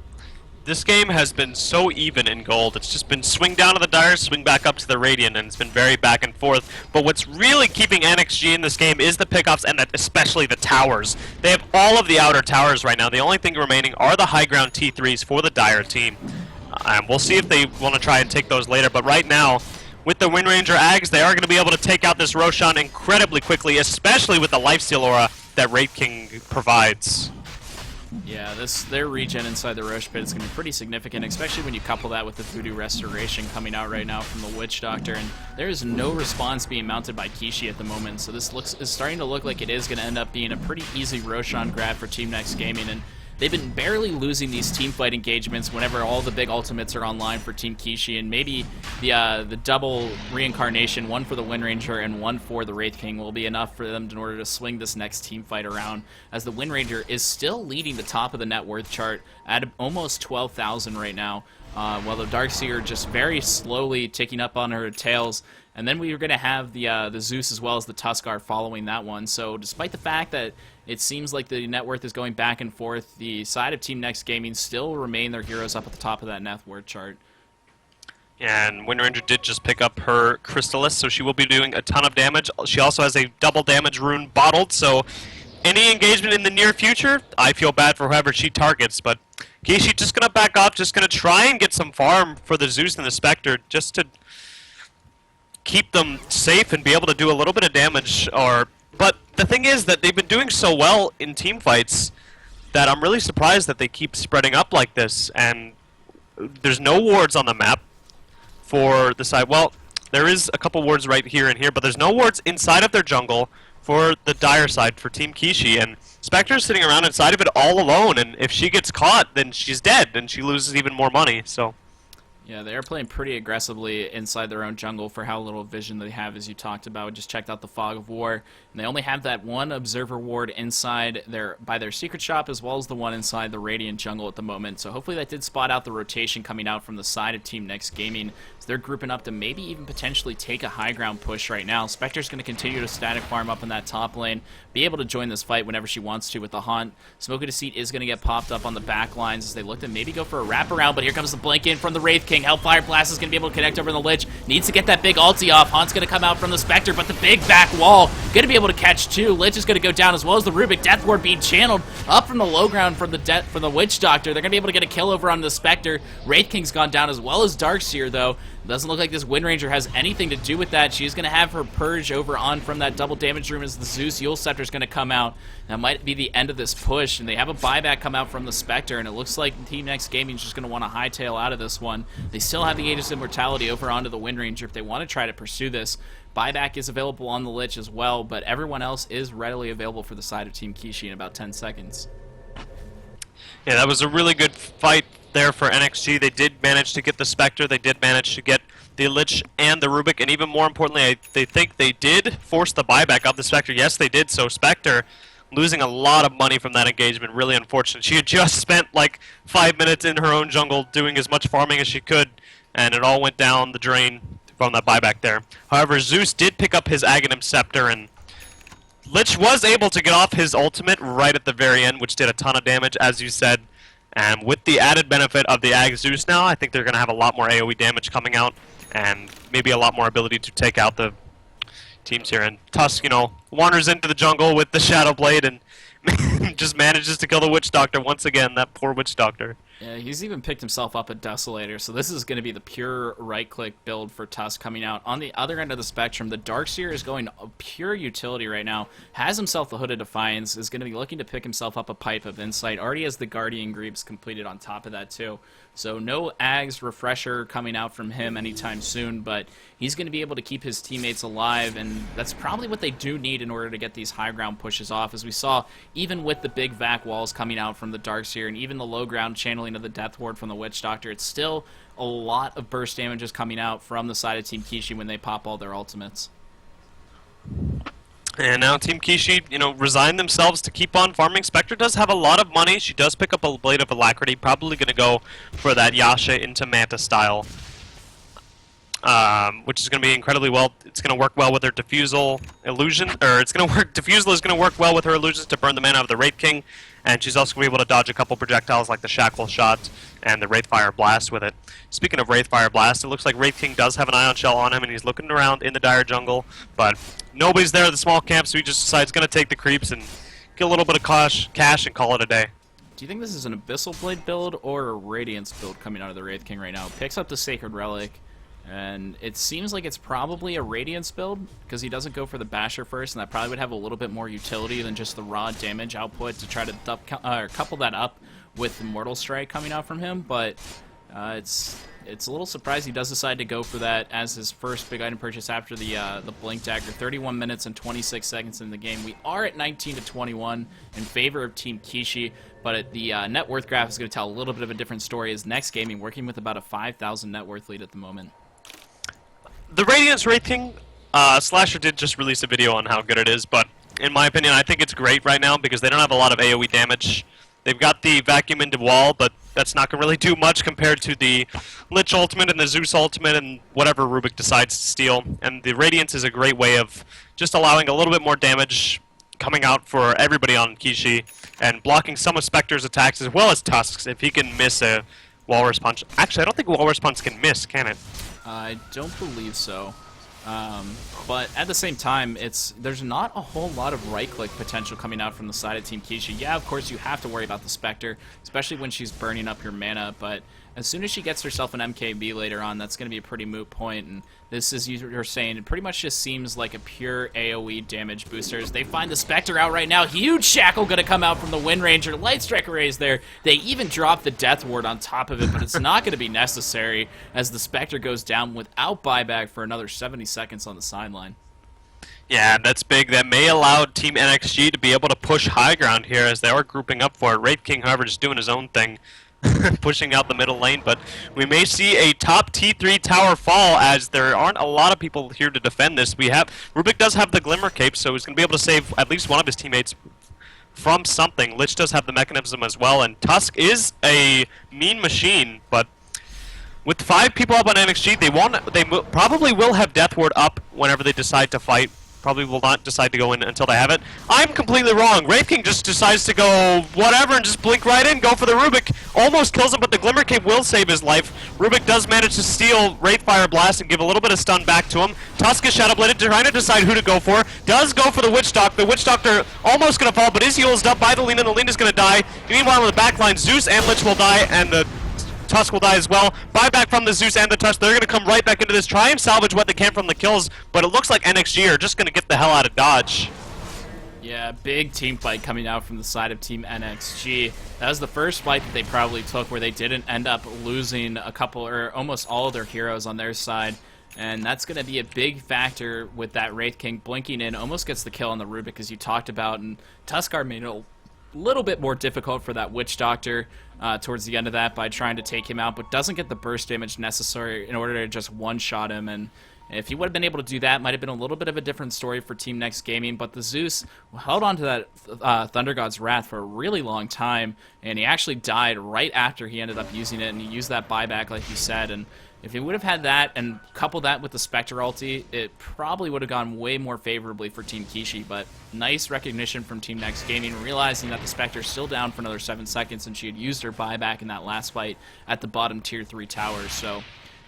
This game has been so even in gold. It's just been swing down to the Dire, swing back up to the Radiant, and it's been very back and forth. But what's really keeping NXG in this game is the pickoffs and especially the towers. They have all of the outer towers right now. The only thing remaining are the high ground T3s for the Dire team. We'll see if they want to try and take those later, but right now, with the Wind Ranger Ags, they are going to be able to take out this Roshan incredibly quickly, especially with the Lifesteal Aura that Wraith King provides. Yeah, their regen inside the Rosh Pit is going to be pretty significant, especially when you couple that with the Voodoo Restoration coming out right now from the Witch Doctor, and there is no response being mounted by Q1shi at the moment, so this is starting to look like it is going to end up being a pretty easy Roshan grab for Team NextGaming, and they've been barely losing these team fight engagements whenever all the big ultimates are online for Team Q1shi, and maybe the double reincarnation, one for the Wind Ranger and one for the Wraith King, will be enough for them in order to swing this next team fight around, as the Wind Ranger is still leading the top of the net worth chart at almost 12,000 right now, while the Darkseer just very slowly ticking up on her tails. And then we are going to have the Zeus as well as the Tuskar following that one. So despite the fact that it seems like the net worth is going back and forth, the side of Team NextGaming still remain their heroes up at the top of that net worth chart. And Wind Ranger did just pick up her Crystallis, so she will be doing a ton of damage. She also has a double damage rune bottled, so any engagement in the near future, I feel bad for whoever she targets, but Q1shi just gonna back off, just gonna try and get some farm for the Zeus and the Spectre, just to keep them safe and be able to do a little bit of damage. But the thing is that they've been doing so well in team fights that I'm really surprised that they keep spreading up like this, and there's no wards on the map for the side. Well, there is a couple wards right here and here, but there's no wards inside of their jungle for the dire side for Team Q1shi, and Spectre's sitting around inside of it all alone, and if she gets caught, then she's dead, and she loses even more money, so... Yeah, they are playing pretty aggressively inside their own jungle for how little vision they have, as you talked about. Just checked out the Fog of War, and they only have that one Observer Ward inside by their secret shop, as well as the one inside the Radiant jungle at the moment. So hopefully that did spot out the rotation coming out from the side of Team NextGaming. So they're grouping up to maybe even potentially take a high ground push right now. Spectre's going to continue to static farm up in that top lane, be able to join this fight whenever she wants to with the Haunt. Smoke of Deceit is going to get popped up on the back lines as they look to maybe go for a wraparound, but here comes the blink in from the Wraith King. Hellfire Blast is going to be able to connect over the Lich. Needs to get that big ulti off. Haunt's going to come out from the Spectre, but the big back wall going to be able to catch two. Lich is going to go down, as well as the Rubik. Death Ward being channeled up from the low ground from the Witch Doctor. They're going to be able to get a kill over on the Spectre. Wraith King's gone down, as well as Darkseer, though. Doesn't look like this Wind Ranger has anything to do with that. She's going to have her purge over on from that double damage room as the Zeus Yule Scepter is going to come out. That might be the end of this push, and they have a buyback come out from the Spectre, and it looks like Team NextGaming is just going to want to hightail out of this one. They still have the Aegis Immortality over onto the Wind Ranger if they want to try to pursue this. Buyback is available on the Lich as well, but everyone else is readily available for the side of Team Q1shi in about 10 seconds. Yeah, that was a really good fight there for NXG. They did manage to get the Spectre, they did manage to get the Lich and the Rubik, and even more importantly, they think they did force the buyback of the Spectre. Yes, they did, so Spectre losing a lot of money from that engagement, really unfortunate. She had just spent like 5 minutes in her own jungle doing as much farming as she could, and it all went down the drain from that buyback there. However, Zeus did pick up his Aghanim Scepter, and Lich was able to get off his ultimate right at the very end, which did a ton of damage, as you said. And with the added benefit of the Ag Zeus now, I think they're going to have a lot more AoE damage coming out, and maybe a lot more ability to take out the teams here. And Tusk, you know, wanders into the jungle with the Shadow Blade and just manages to kill the Witch Doctor once again, that poor Witch Doctor. Yeah, he's even picked himself up a Desolator, so this is going to be the pure right-click build for Tusk coming out. On the other end of the spectrum, the Darkseer is going pure utility right now, has himself the Hood of Defiance, is going to be looking to pick himself up a Pipe of Insight, already has the Guardian Greaves completed on top of that too. So no Ags Refresher coming out from him anytime soon, but he's going to be able to keep his teammates alive, and that's probably what they do need in order to get these high ground pushes off, as we saw even with the big vac walls coming out from the Darkseer and even the low ground channeling of the Death Ward from the Witch Doctor. It's still a lot of burst damages coming out from the side of Team Q1shi when they pop all their ultimates. And now Team Q1shi, you know, resigned themselves to keep on farming. Spectre does have a lot of money. She does pick up a Blade of Alacrity. Probably going to go for that Yasha into Manta style, which is going to be incredibly well. It's going to work well with her Diffusal Illusion, or it's going to work. Diffusal is going to work well with her illusions to burn the mana of the Wraith King, and she's also going to be able to dodge a couple projectiles like the Shackle Shot and the Wraithfire Blast with it. Speaking of Wraithfire Blast, it looks like Wraith King does have an Ion Shell on him, and he's looking around in the dire jungle, but nobody's there at the small camp, so he just decides going to take the creeps and get a little bit of cash and call it a day. Do you think this is an Abyssal Blade build or a Radiance build coming out of the Wraith King right now? Picks up the Sacred Relic, and it seems like it's probably a Radiance build, because he doesn't go for the Basher first, and that probably would have a little bit more utility than just the raw damage output to try to couple that up with the Mortal Strike coming out from him, but it's a little surprised he does decide to go for that as his first big item purchase after the Blink Dagger. 31 minutes and 26 seconds in the game. We are at 19 to 21 in favor of Team Q1shi, but the net worth graph is going to tell a little bit of a different story, as NextGaming working with about a 5,000 net worth lead at the moment. The Radiance Wraith King, Slasher did just release a video on how good it is, but in my opinion, I think it's great right now because they don't have a lot of AoE damage. They've got the Vacuum into Wall, but that's not going to really do much compared to the Lich Ultimate and the Zeus Ultimate and whatever Rubik decides to steal. And the Radiance is a great way of just allowing a little bit more damage coming out for everybody on Q1shi and blocking some of Spectre's attacks as well as Tusk's if he can miss a Walrus Punch. Actually, I don't think Walrus Punch can miss, can it? I don't believe so. But at the same time, there's not a whole lot of right-click potential coming out from the side of Team Q1shi. Yeah, of course, you have to worry about the Spectre, especially when she's burning up your mana, but as soon as she gets herself an MKB later on, that's going to be a pretty moot point, and this, as you're saying, it pretty much just seems like a pure AoE damage booster. As they find the Spectre out right now, huge Shackle going to come out from the Wind Ranger, Light Strike Arrays there. They even drop the Death Ward on top of it, but it's not going to be necessary as the Spectre goes down without buyback for another 70 seconds on the sideline. Yeah, that's big. That may allow Team NXG to be able to push high ground here as they are grouping up for it. Wraith King, however, just doing his own thing. Pushing out the middle lane, but we may see a top T3 tower fall as there aren't a lot of people here to defend this. Rubik does have the Glimmer Cape, so he's going to be able to save at least one of his teammates from something. Lich does have the mechanism as well, and Tusk is a mean machine, but with 5 people up on NXG, they probably will have Death Ward up whenever they decide to fight. Probably will not decide to go in until they have it. I'm completely wrong. Wraith King just decides to go whatever and just blink right in, go for the Rubik. Almost kills him, but the Glimmer Cape will save his life. Rubik does manage to steal Wraithfire Blast and give a little bit of stun back to him. Tusk is Shadow Bladed, trying to decide who to go for. Does go for the Witch Doctor. The Witch Doctor almost going to fall, but is used up by the Lina. The Lina's going to die. Meanwhile, on the back line, Zeus and Lich will die, and the Tusk will die as well. Buyback from the Zeus and the Tusk. They're going to come right back into this, try and salvage what they can from the kills, but it looks like NXG are just going to get the hell out of Dodge. Yeah, big team fight coming out from the side of Team NXG. That was the first fight that they probably took where they didn't end up losing a couple or almost all of their heroes on their side. And that's going to be a big factor with that Wraith King blinking in. Almost gets the kill on the Rubik, as you talked about. And Tuskar made it a little bit more difficult for that Witch Doctor towards the end of that by trying to take him out, but doesn't get the burst damage necessary in order to just one-shot him. And if he would have been able to do that, might have been a little bit of a different story for Team NextGaming, but the Zeus held on to that Thunder God's Wrath for a really long time, and he actually died right after he ended up using it, and he used that buyback like you said, and if he would have had that and coupled that with the Spectre ulti, it probably would have gone way more favorably for Team Q1shi, but nice recognition from Team NextGaming, realizing that the Spectre's still down for another 7 seconds and she had used her buyback in that last fight at the bottom tier 3 towers, so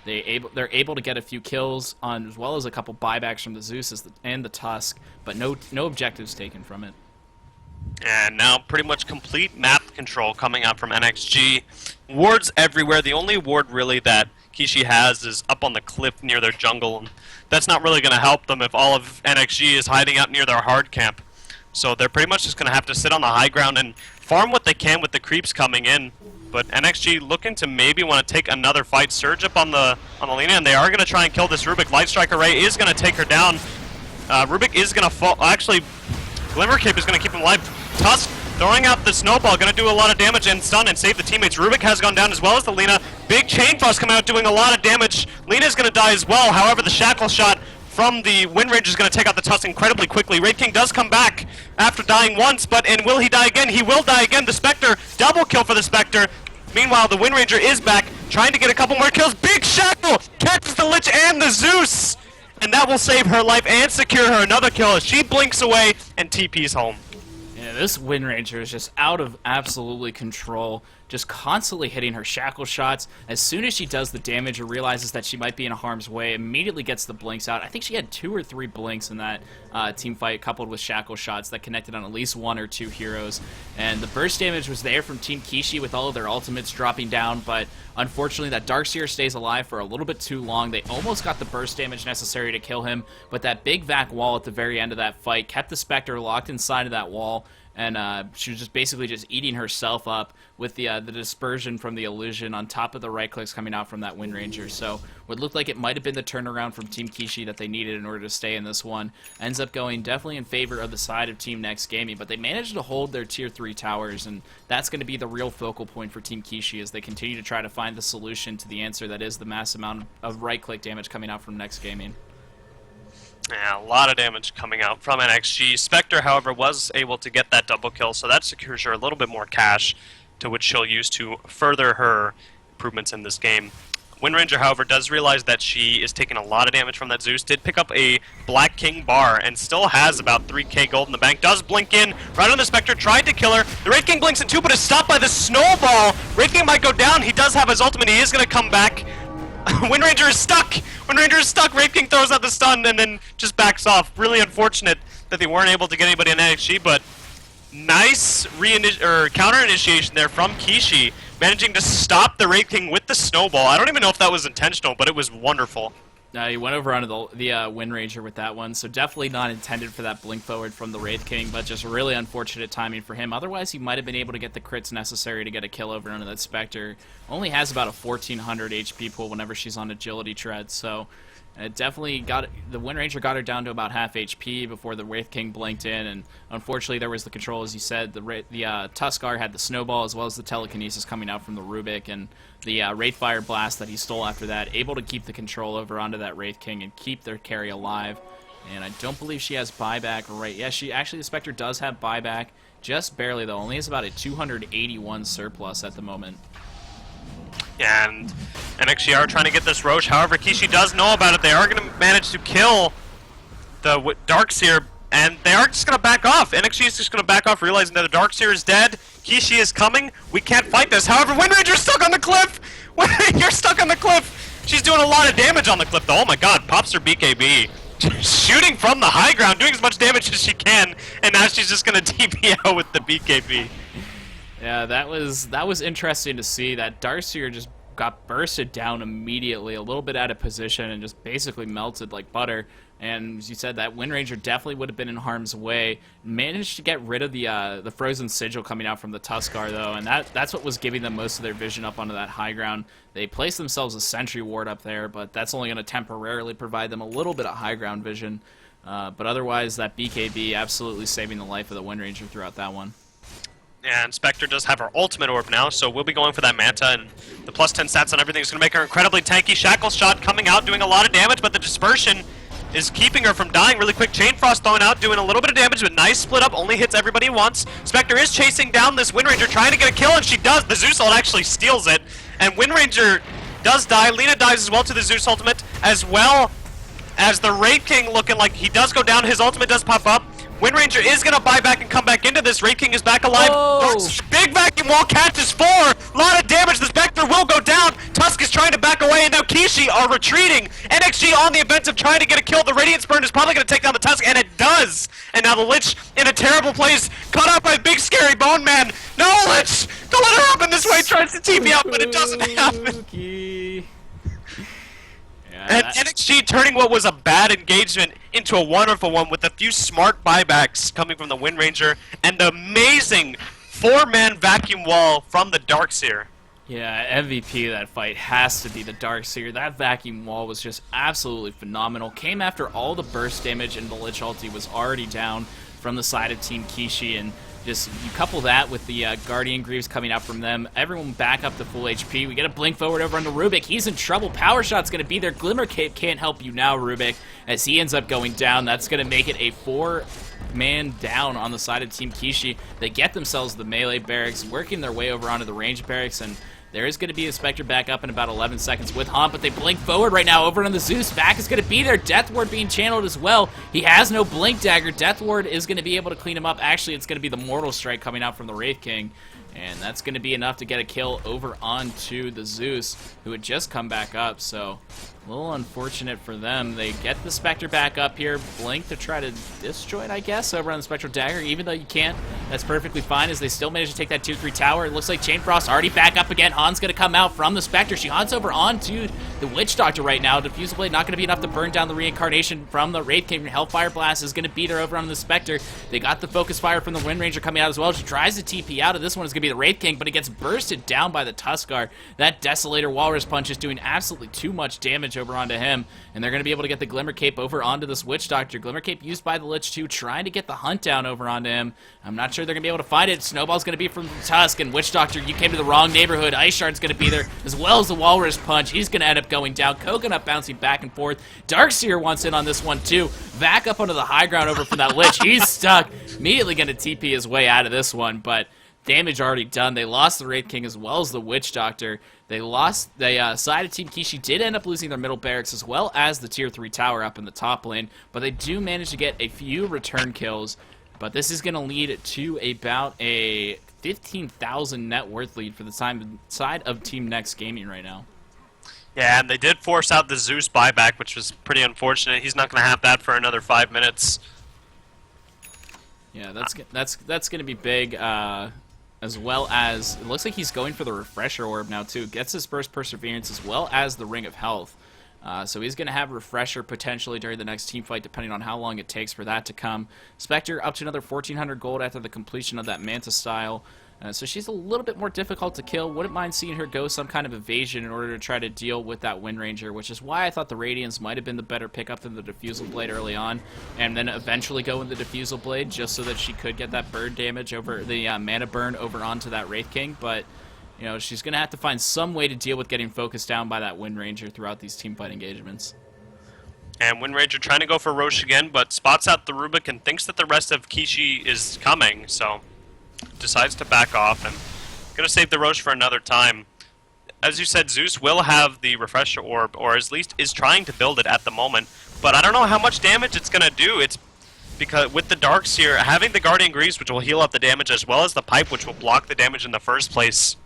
they're able to get a few kills on, as well as a couple buybacks from the Zeus and the Tusk, but no objectives taken from it. And now pretty much complete map control coming out from NXG. Wards everywhere. The only ward really that Q1shi has is up on the cliff near their jungle, and that's not really going to help them if all of NXG is hiding out near their hard camp. So they're pretty much just going to have to sit on the high ground and farm what they can with the creeps coming in. But NXG looking to maybe want to take another fight, surge up on the Lina, and they are going to try and kill this Rubik. Light Strike Array is going to take her down. Rubik is going to fall. Actually, Glimmer Cape is going to keep him alive. Tusk throwing out the snowball, going to do a lot of damage and stun and save the teammates. Rubik has gone down as well as the Lina. Big Chain Frost coming out doing a lot of damage. Lina's going to die as well. However, the Shackle shot from the Wind Ranger is going to take out the Tusk incredibly quickly. Wraith King does come back after dying once, and will he die again? He will die again. The Spectre, double kill for the Spectre. Meanwhile, the Wind Ranger is back, trying to get a couple more kills. Big Shackle catches the Lich and the Zeus! And that will save her life and secure her another kill as she blinks away and TP's home. Yeah, this Wind Ranger is just out of absolutely control, just constantly hitting her shackle shots. As soon as she does the damage or realizes that she might be in harm's way, immediately gets the blinks out. I think she had 2 or 3 blinks in that team fight, coupled with shackle shots that connected on at least 1 or 2 heroes. And the burst damage was there from Team Q1shi with all of their ultimates dropping down, but unfortunately that Darkseer stays alive for a little bit too long. They almost got the burst damage necessary to kill him, but that big vac wall at the very end of that fight kept the Spectre locked inside of that wall, and she was just basically just eating herself up with the dispersion from the illusion on top of the right clicks coming out from that Wind Ranger. So what looked like it might have been the turnaround from Team Q1shi that they needed in order to stay in this one ends up going definitely in favor of the side of Team NextGaming, but they managed to hold their tier 3 towers, and that's going to be the real focal point for Team Q1shi as they continue to try to find the solution to the answer that is the mass amount of right click damage coming out from NextGaming. Yeah, a lot of damage coming out from NXG. Spectre, however, was able to get that double kill, so that secures her a little bit more cash, to which she'll use to further her improvements in this game. Wind Ranger, however, does realize that she is taking a lot of damage from that Zeus, did pick up a Black King bar, and still has about 3k gold in the bank, does blink in, right on the Spectre, tried to kill her. The Wraith King blinks in too, but is stopped by the snowball. Wraith King might go down, he does have his ultimate, he is going to come back. Wind Ranger is stuck! Wind Ranger is stuck! Wraith King throws out the stun and then just backs off. Really unfortunate that they weren't able to get anybody on NXG, but nice counter initiation there from Q1shi, managing to stop the Wraith King with the snowball. I don't even know if that was intentional, but it was wonderful. He went over onto the Wind Ranger with that one, so definitely not intended for that blink forward from the Wraith King, but just really unfortunate timing for him. Otherwise, he might have been able to get the crits necessary to get a kill over onto that Spectre. Only has about a 1400 HP pool whenever she's on agility tread, so it definitely the Wind Ranger got her down to about half HP before the Wraith King blinked in, and unfortunately there was the control, as you said. The Tuskar had the snowball as well as the telekinesis coming out from the Rubik, and the Wraithfire Blast that he stole after that, able to keep the control over onto that Wraith King and keep their carry alive. And I don't believe she has buyback right. Yeah, the Spectre does have buyback, just barely though. Only has about a 281 surplus at the moment. And NXG are trying to get this Roche. However, Q1shi does know about it. They are going to manage to kill the Darkseer, and they are just going to back off. NXG is just going to back off, realizing that the Darkseer is dead. Q1shi is coming. We can't fight this. However, Wind Ranger's stuck on the cliff! Wind Ranger's stuck on the cliff! She's doing a lot of damage on the cliff, though. Oh my god, pops her BKB. Shooting from the high ground, doing as much damage as she can, and now she's just going to TP out with the BKB. Yeah, that was interesting to see. That Darkseer just got bursted down immediately, a little bit out of position, and just basically melted like butter. And as you said, that Wind Ranger definitely would have been in harm's way. Managed to get rid of the frozen sigil coming out from the Tuskar though, and that's what was giving them most of their vision up onto that high ground. They placed themselves a sentry ward up there, but that's only going to temporarily provide them a little bit of high ground vision. But otherwise, that BKB absolutely saving the life of the Wind Ranger throughout that one. And Spectre does have her ultimate orb now, so we'll be going for that Manta, and the plus 10 stats on everything is going to make her incredibly tanky. Shackle Shot coming out, doing a lot of damage, but the Dispersion is keeping her from dying really quick. Chain Frost thrown out, doing a little bit of damage, but nice split up, only hits everybody once. Spectre is chasing down this Wind Ranger, trying to get a kill, and she does. The Zeus ult actually steals it, and Wind Ranger does die. Lina dies as well to the Zeus ultimate, as well as the Wraith King looking like he does go down. His ultimate does pop up. Wind Ranger is going to buy back and come back into this. Wraith King is back alive. Oh. Big vacuum wall catches 4. A lot of damage. The Spectre will go down. Tusk is trying to back away, and now Q1shi are retreating. NXG on the offensive, trying to get a kill. The Radiant Spurn is probably going to take down the Tusk, and it does. And now the Lich in a terrible place, caught out by Big Scary Bone Man. No, Lich! Don't let it happen this way. Tries to TP out, but it doesn't happen. And NXG turning what was a bad engagement into a wonderful one with a few smart buybacks coming from the Wind Ranger and the amazing 4-man vacuum wall from the Darkseer. Yeah, MVP of that fight has to be the Darkseer. That vacuum wall was just absolutely phenomenal. Came after all the burst damage, and the Lich ulti was already down from the side of Team Q1shi, and just you couple that with the Guardian Greaves coming out from them, everyone back up to full HP. We get a blink forward over on the Rubik. He's in trouble. Power Shot's going to be there. Glimmer Cape can't help you now, Rubik, as he ends up going down. That's going to make it a 4-man down on the side of Team Q1shi. They get themselves the melee barracks, working their way over onto the range barracks, and there is going to be a Spectre back up in about 11 seconds with Haunt, but they blink forward right now over on the Zeus. Back is going to be there. Death Ward being channeled as well. He has no Blink Dagger. Death Ward is going to be able to clean him up. Actually, it's going to be the Mortal Strike coming out from the Wraith King, and that's going to be enough to get a kill over onto the Zeus, who had just come back up, so a little unfortunate for them. They get the Spectre back up here. Blink to try to destroy it, I guess, over on the Spectral Dagger. Even though you can't, that's perfectly fine, as they still manage to take that 2-3 tower. It looks like Chain Frost already back up again. Han's going to come out from the Spectre. She haunts over onto the Witch Doctor right now. Diffusal Blade not going to be enough to burn down the reincarnation from the Wraith King. Hellfire Blast is going to beat her over on the Spectre. They got the Focus Fire from the Wind Ranger coming out as well. She tries to TP out of this one. Is going to be the Wraith King, but it gets bursted down by the Tuskar. That Desolator Walrus Punch is doing absolutely too much damage over onto him, and they're going to be able to get the Glimmer Cape over onto this Witch Doctor. Glimmer Cape used by the Lich too, trying to get the hunt down over onto him. I'm not sure they're going to be able to find it. Snowball's going to be from the Tusk, and Witch Doctor, you came to the wrong neighborhood. Ice Shard's going to be there, as well as the Walrus Punch. He's going to end up going down. Coconut bouncing back and forth. Darkseer wants in on this one too. Back up onto the high ground over from that Lich. He's stuck. Immediately going to TP his way out of this one, but damage already done. They lost the Wraith King as well as the Witch Doctor. They lost the side of Team Q1shi did end up losing their middle barracks as well as the tier 3 tower up in the top lane, but they do manage to get a few return kills. But this is going to lead to about a 15,000 net worth lead for the side of Team NextGaming right now. Yeah, and they did force out the Zeus buyback, which was pretty unfortunate. He's not going to have that for another 5 minutes. Yeah, that's going to be big. As well as it looks like he's going for the refresher orb now too. Gets his burst perseverance as well as the ring of health. So he's going to have refresher potentially during the next team fight, depending on how long it takes for that to come. Spectre up to another 1,400 gold after the completion of that Manta style. So she's a little bit more difficult to kill. Wouldn't mind seeing her go some kind of evasion in order to try to deal with that Wind Ranger, which is why I thought the Radiance might have been the better pickup than the Diffusal Blade early on, and then eventually go in the Diffusal Blade just so that she could get that burn damage over the mana burn over onto that Wraith King. But you know, she's going to have to find some way to deal with getting focused down by that Wind Ranger throughout these teamfight engagements. And Wind Ranger trying to go for Roche again, but spots out the Rubik and thinks that the rest of Q1shi is coming, so decides to back off and gonna save the Roche for another time. As you said, Zeus will have the Refresher Orb, or at least is trying to build it at the moment, but I don't know how much damage it's gonna do. It's because with the Darkseer, having the Guardian Greaves, which will heal up the damage, as well as the Pipe, which will block the damage in the first place.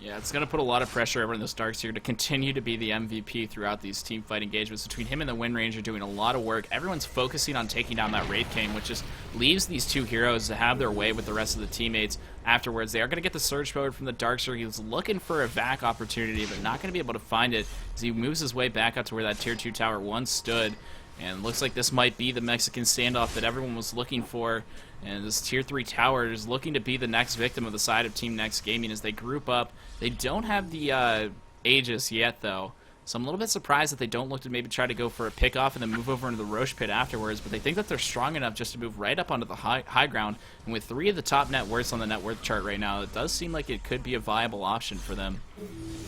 Yeah, it's going to put a lot of pressure over on this Darkseer to continue to be the MVP throughout these teamfight engagements. Between him and the Wind Ranger doing a lot of work, everyone's focusing on taking down that Wraith King, which just leaves these two heroes to have their way with the rest of the teammates afterwards. They are going to get the Surge forward from the Darkseer. He was looking for a vac opportunity, but not going to be able to find it as he moves his way back up to where that Tier 2 tower once stood. And looks like this might be the Mexican standoff that everyone was looking for. And this Tier 3 tower is looking to be the next victim of the side of Team NextGaming as they group up. They don't have the Aegis yet, though. So I'm a little bit surprised that they don't look to maybe try to go for a pick-off and then move over into the Roche pit afterwards. But they think that they're strong enough just to move right up onto the high ground. And with 3 of the top net worths on the net worth chart right now, it does seem like it could be a viable option for them.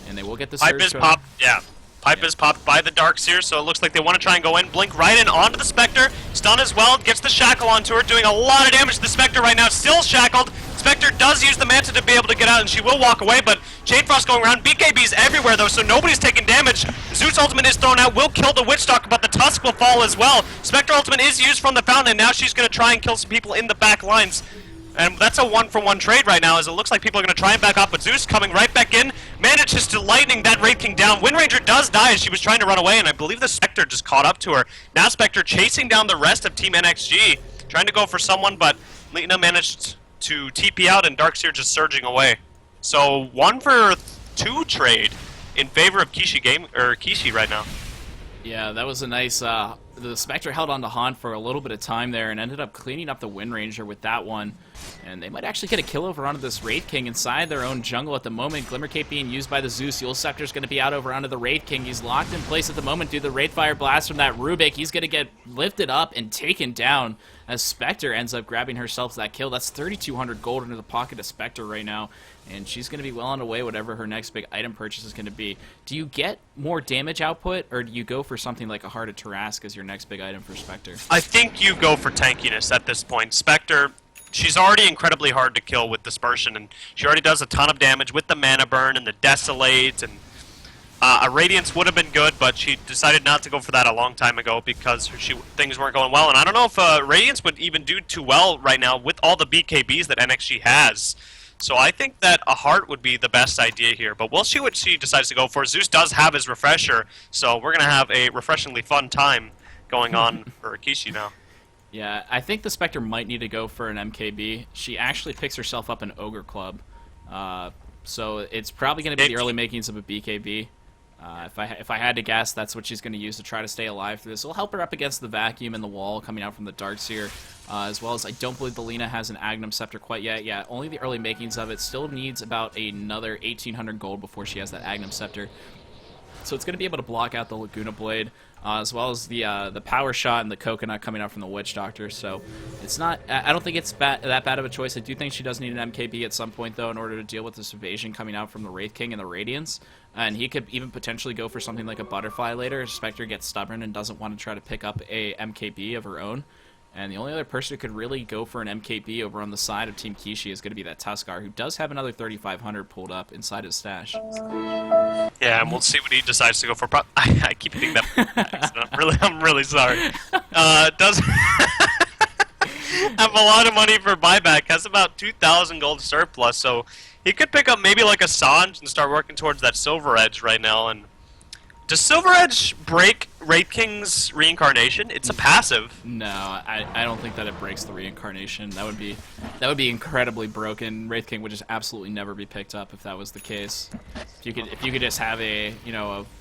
And they will get the Pipe is popped, yeah. Pipe is popped by the Darkseer, so it looks like they want to try and go in. Blink right in onto the Spectre. Stun as well, gets the Shackle onto her, doing a lot of damage to the Spectre right now. Still shackled. Spectre does use the Manta to be able to get out, and she will walk away, but Chainfrost going around. BKB's everywhere, though, so nobody's taking damage. Zeus Ultimate is thrown out, will kill the Witch Doctor, but the Tusk will fall as well. Spectre Ultimate is used from the Fountain, and now she's going to try and kill some people in the back lines. And that's a one-for-one trade right now, as it looks like people are going to try and back off, but Zeus coming right back in, manages to lightning that Wraith King down. Wind Ranger does die as she was trying to run away, and I believe the Spectre just caught up to her. Now Spectre chasing down the rest of Team NXG, trying to go for someone, but Lena managed to TP out, and Darkseer just surging away. So 1-for-2 trade in favor of Q1shi right now. Yeah, that was a nice... the Spectre held on to Han for a little bit of time there and ended up cleaning up the Wind Ranger with that one. And they might actually get a kill over onto this Wraith King inside their own jungle at the moment. Glimmer Cape being used by the Zeus. Yule Scepter's going to be out over onto the Wraith King. He's locked in place at the moment due to the Wraithfire Blast from that Rubik. He's going to get lifted up and taken down as Spectre ends up grabbing herself that kill. That's 3,200 gold into the pocket of Spectre right now. And she's going to be well on the way, whatever her next big item purchase is going to be. Do you get more damage output, or do you go for something like a Heart of Tarrasque as your next big item for Spectre? I think you go for tankiness at this point. Spectre, she's already incredibly hard to kill with Dispersion, and she already does a ton of damage with the Mana Burn and the Desolate, and a Radiance would have been good, but she decided not to go for that a long time ago because things weren't going well. And I don't know if Radiance would even do too well right now with all the BKBs that NXG has. So I think that a Heart would be the best idea here, but we'll see what she decides to go for. Zeus does have his Refresher, so we're going to have a refreshingly fun time going on for Q1shi now. Yeah, I think the Spectre might need to go for an MKB. She actually picks herself up an Ogre Club, so it's probably going to be the early makings of a BKB. If I had to guess, that's what she's going to use to try to stay alive through this. It'll help her up against the vacuum and the wall coming out from the Darkseer, as well as I don't believe the Lena has an Agnum Scepter quite yet. Yeah, only the early makings of it. Still needs about another 1,800 gold before she has that Agnum Scepter. So it's going to be able to block out the Laguna Blade, as well as the Power Shot and the Coconut coming out from the Witch Doctor. So it's not... I don't think it's that bad of a choice. I do think she does need an MKB at some point, though, in order to deal with this evasion coming out from the Wraith King and the Radiance. And he could even potentially go for something like a Butterfly later if Spectre gets stubborn and doesn't want to try to pick up a MKB of her own. And the only other person who could really go for an MKB over on the side of Team Q1shi is going to be that Tuskar, who does have another 3,500 pulled up inside his stash. Yeah, and we'll see what he decides to go for. I keep hitting that. I'm really sorry. Does have a lot of money for buyback. Has about 2,000 gold surplus, so he could pick up maybe like a Sanj and start working towards that Silver Edge right now. And does Silver Edge break Wraith King's reincarnation? It's a passive. No, I don't think that it breaks the reincarnation. That would be incredibly broken. Wraith King would just absolutely never be picked up if that was the case. If you could just have a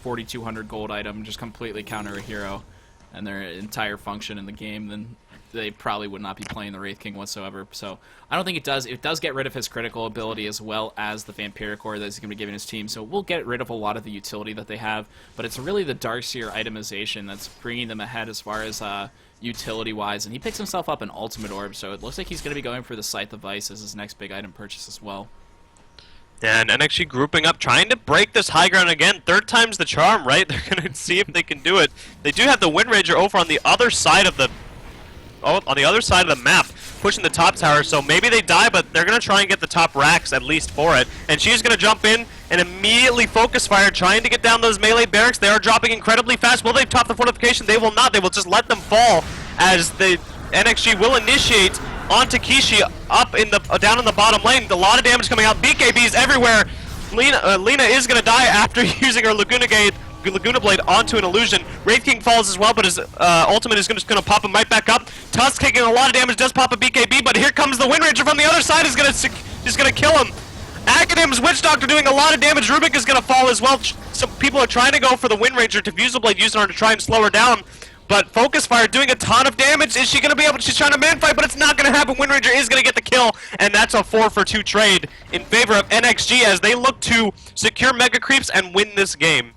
4,200 gold item just completely counter a hero and their entire function in the game, then they probably would not be playing the Wraith King whatsoever. So I don't think it does. It does get rid of his critical ability as well as the Vampiric Ore that he's going to be giving his team. So we'll get rid of a lot of the utility that they have. But it's really the Darkseer itemization that's bringing them ahead as far as utility-wise. And he picks himself up an Ultimate Orb, so it looks like he's going to be going for the Scythe of Ice as his next big item purchase as well. And NXG grouping up, trying to break this high ground again. Third time's the charm, right? They're going to see if they can do it. They do have the Wind Ranger over on the other side of the map, pushing the top tower, so maybe they die, but they're going to try and get the top racks at least for it. And she's going to jump in and immediately focus fire, trying to get down those melee barracks. They are dropping incredibly fast. Will they top the fortification? They will not. They will just let them fall as the NXG will initiate onto Q1shi up in the down in the bottom lane. A lot of damage coming out. BKBs everywhere. Lina is going to die after using her Laguna Blade onto an illusion. Wraith King falls as well, but his ultimate is just going to pop him right back up. Tusk taking a lot of damage, does pop a BKB, but here comes the Wind Ranger from the other side, is going to kill him. Aghadim's Witch Doctor doing a lot of damage. Rubik is going to fall as well. Some people are trying to go for the Wind Ranger to Fusel Blade, using her to try and slow her down. But Focus Fire doing a ton of damage. Is she going to be able to? She's trying to man fight, but it's not going to happen. Wind Ranger is going to get the kill, and that's a 4-for-2 trade in favor of NXG as they look to secure Mega Creeps and win this game.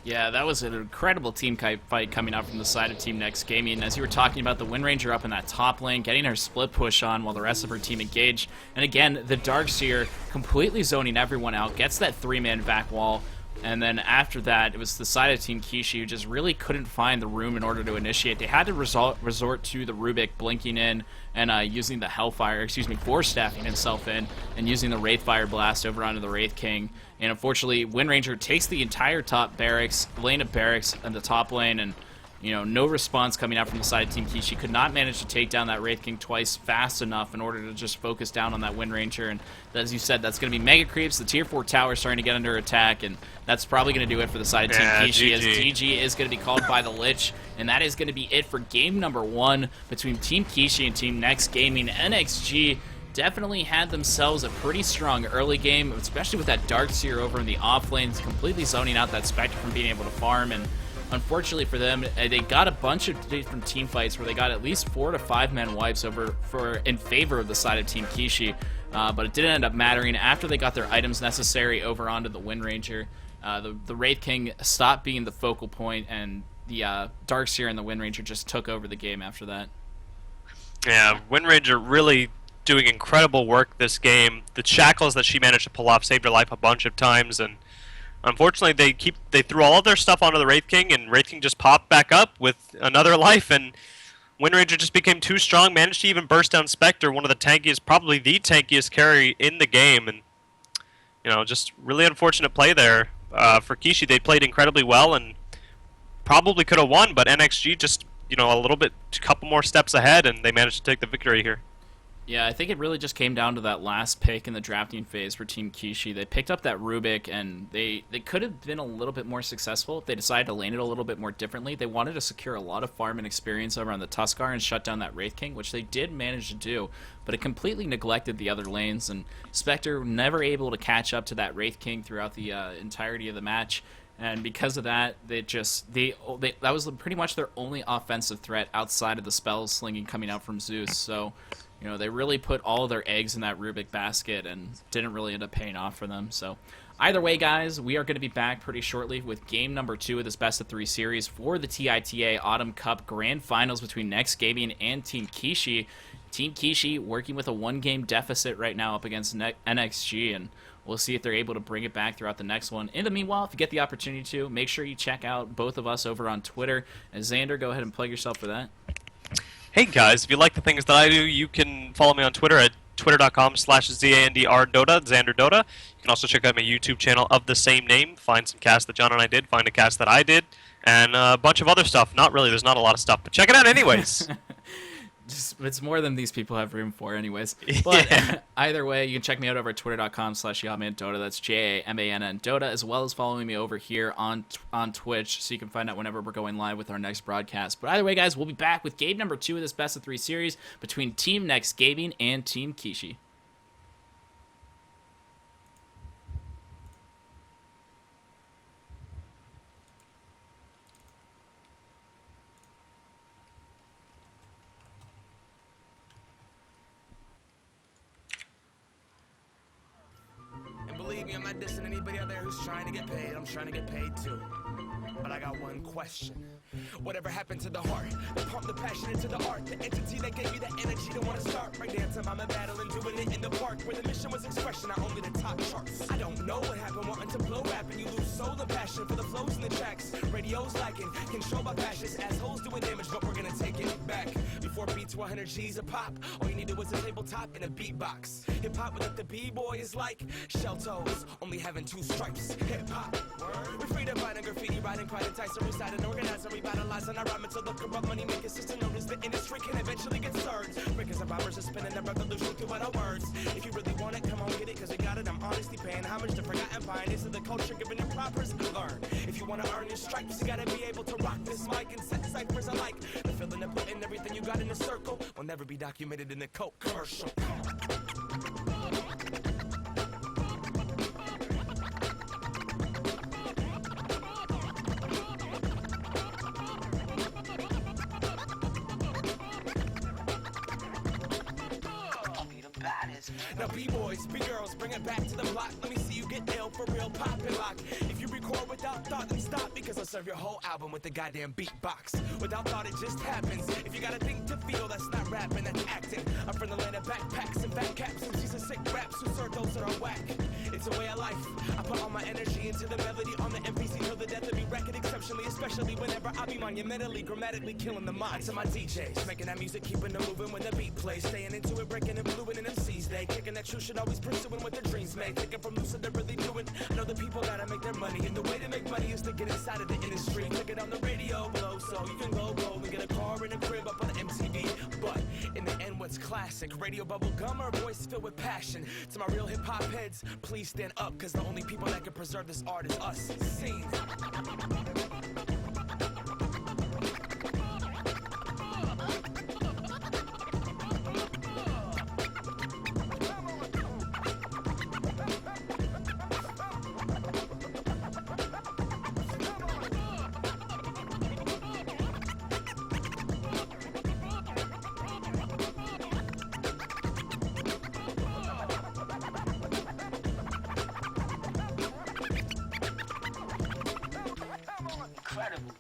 Yeah, that was an incredible team fight coming out from the side of Team NextGaming. As you were talking about, the Wind Ranger up in that top lane, getting her split push on while the rest of her team engaged. And again, the Darkseer completely zoning everyone out, gets that 3-man back wall. And then after that, it was the side of Team Q1shi who just really couldn't find the room in order to initiate. They had to resort to the Rubik blinking in and using the Hellfire, Force Staffing himself in, and using the Wraithfire Blast over onto the Wraith King. And unfortunately, Wind Ranger takes the entire top barracks, lane of barracks, and the top lane, and no response coming out from the side of Team Q1shi. Could not manage to take down that Wraith King twice fast enough in order to just focus down on that Wind Ranger. And as you said, that's going to be Mega Creeps. The Tier 4 tower starting to get under attack, and that's probably going to do it for the side of Team Q1shi, as GG is going to be called by the Lich. And that is going to be it for game number 1 between Team Q1shi and Team NextGaming. NXG definitely had themselves a pretty strong early game, especially with that Darkseer over in the off lanes, completely zoning out that Spectre from being able to farm. And unfortunately for them, they got a bunch of different team fights where they got at least 4 to 5 man wipes in favor of the side of Team Q1shi, but it didn't end up mattering. After they got their items necessary over onto the Wind Ranger, the Wraith King stopped being the focal point, and the Darkseer and the Wind Ranger just took over the game after that. Yeah, Wind Ranger really doing incredible work this game. The shackles that she managed to pull off saved her life a bunch of times, and unfortunately they threw all of their stuff onto the Wraith King, and Wraith King just popped back up with another life, and Wind Ranger just became too strong, managed to even burst down Spectre, one of the tankiest, probably the tankiest carry in the game, and just really unfortunate play there for Q1shi. They played incredibly well and probably could have won, but NXG just a couple more steps ahead, and they managed to take the victory here. Yeah, I think it really just came down to that last pick in the drafting phase for Team Q1shi. They picked up that Rubik, and they could have been a little bit more successful if they decided to lane it a little bit more differently. They wanted to secure a lot of farm and experience over on the Tuskar and shut down that Wraith King, which they did manage to do, but it completely neglected the other lanes, and Spectre never able to catch up to that Wraith King throughout the entirety of the match. And because of that, that was pretty much their only offensive threat outside of the spell slinging coming out from Zeus. So they really put all of their eggs in that Rubik basket and didn't really end up paying off for them. So either way, guys, we are going to be back pretty shortly with game number 2 of this best-of-3 series for the TITA Autumn Cup Grand Finals between NextGaming and Team Q1shi. Team Q1shi working with a 1-game deficit right now up against NXG, and we'll see if they're able to bring it back throughout the next one. In the meanwhile, if you get the opportunity to, make sure you check out both of us over on Twitter. And Xander, go ahead and plug yourself for that. Hey guys, if you like the things that I do, you can follow me on Twitter at twitter.com/ZANDRDota, Xander Dota. You can also check out my YouTube channel of the same name, find some casts that John and I did, find a cast that I did, and a bunch of other stuff. Not really, there's not a lot of stuff, but check it out anyways. It's more than these people have room for, anyways. But Yeah. either way, you can check me out over at twitter.com/YamanDota. That's JAMANN Dota, as well as following me over here on Twitch, so you can find out whenever we're going live with our next broadcast. But either way, guys, we'll be back with game number 2 of this best of 3 series between Team NextGaming and Team Q1shi. And believe me, I'm not dissing anybody out there who's trying to get paid. I'm trying to get paid too. But I got one question. Whatever happened to the heart? The pump, the passion into the art. The entity that gave you the energy to want to start. Right dancing, I'm a battle and doing it in the park. Where the mission was expression, not only the top charts. I don't know what happened, wanting to blow rap. And you lose soul and passion for the flows and the tracks. Radio's lacking, controlled by fascists. Assholes doing damage, but we're gonna take it back. Before beats 100 G's a pop. All you needed was a tabletop and a beatbox. Hip-hop without the B-boy is like shell toes, only having 2 stripes. Hip-hop, we're free to find a graffiti, writing, pride, and entice, recite, and organize, and revitalize, and I rhyme until the corrupt money making system known as the industry can eventually get served. Breakers and robbers are spinning a revolution through our words. If you really want it, come on, get it, cause we got it. I'm honestly paying homage to forgotten pioneers of the culture, giving it propers. Learn. If you wanna earn your stripes, you gotta be able to rock this mic and set ciphers alike. The feeling of putting everything you got in a circle will never be documented in a Coke commercial. Now B-boys, B-girls, bring it back to the block. Let me see you get ill for real, pop and lock. If you record without thought, then stop, because I'll serve your whole album with the goddamn beatbox. Without thought, it just happens. If you got a thing to feel, that's not rapping, that's acting. I'm from the land of backpacks and fat caps, and she's a sick raps who serve those that are whack. It's a way of life. I put all my energy into the melody on the MPC till the death of me. Record exceptionally, especially whenever I be monumentally, grammatically killing the minds of my DJs. Making that music, keeping them moving when the beat plays. Staying into it, breaking and fluid in MCs. They kicking that truth, should always pursuing what their dreams made. Thinking from lucid, they're really doing. I know the people gotta make their money, and the way to make money is to get inside of the industry. Click it on the radio below, so you can go and get a car and a crib up on MTV. But in the end, what's classic? Radio bubble gum or voice filled with passion. To my real hip hop heads, please stand up, cause the only people that can preserve this art is us. Scene. Incredible.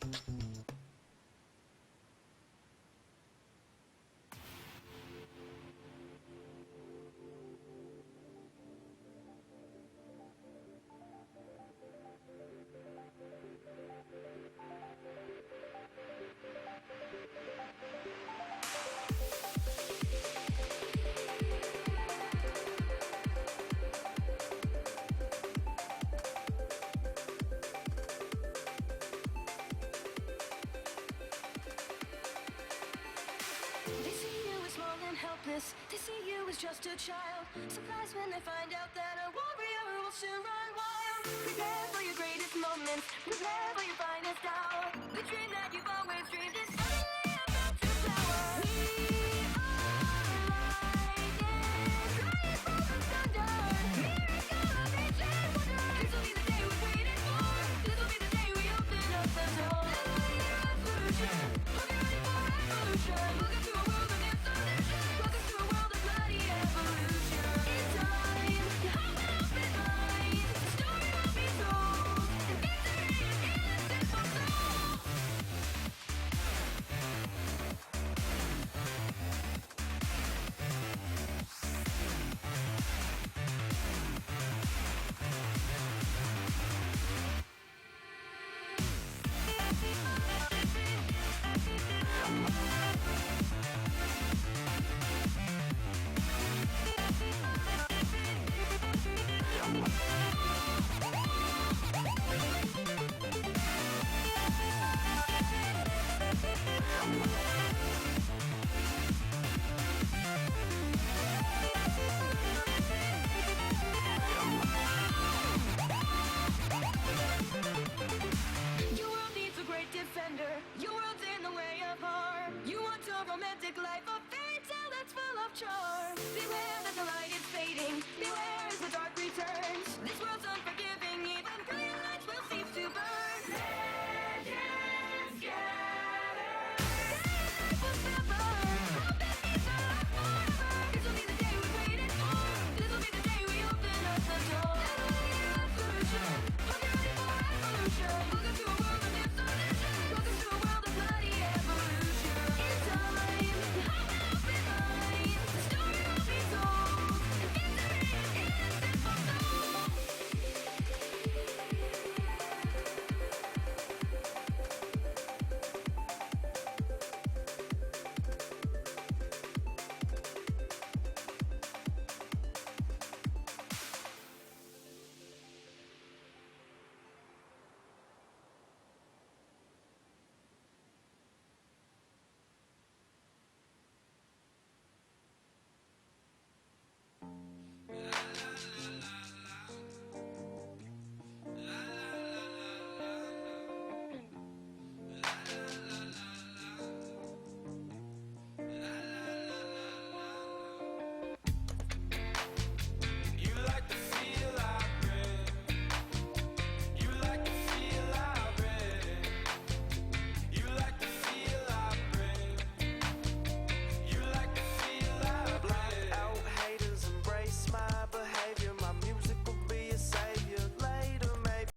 They see you as small and helpless. They see you as just a child. Surprised when they find out that a warrior will soon run wild. Prepare for your greatest moments. Prepare for your finest hour. The dream that you've always dreamed is finally about to flower. We are lightning, crying for the thunder. Miracle of ancient wonder. This will be the day we've waited for. This will be the day we open up the door. Revolution. Welcome to a world of installation. Welcome to a world of bloody evolution. It's time to open up in mind. The story won't be told. life, a fairy tale that's full of joy.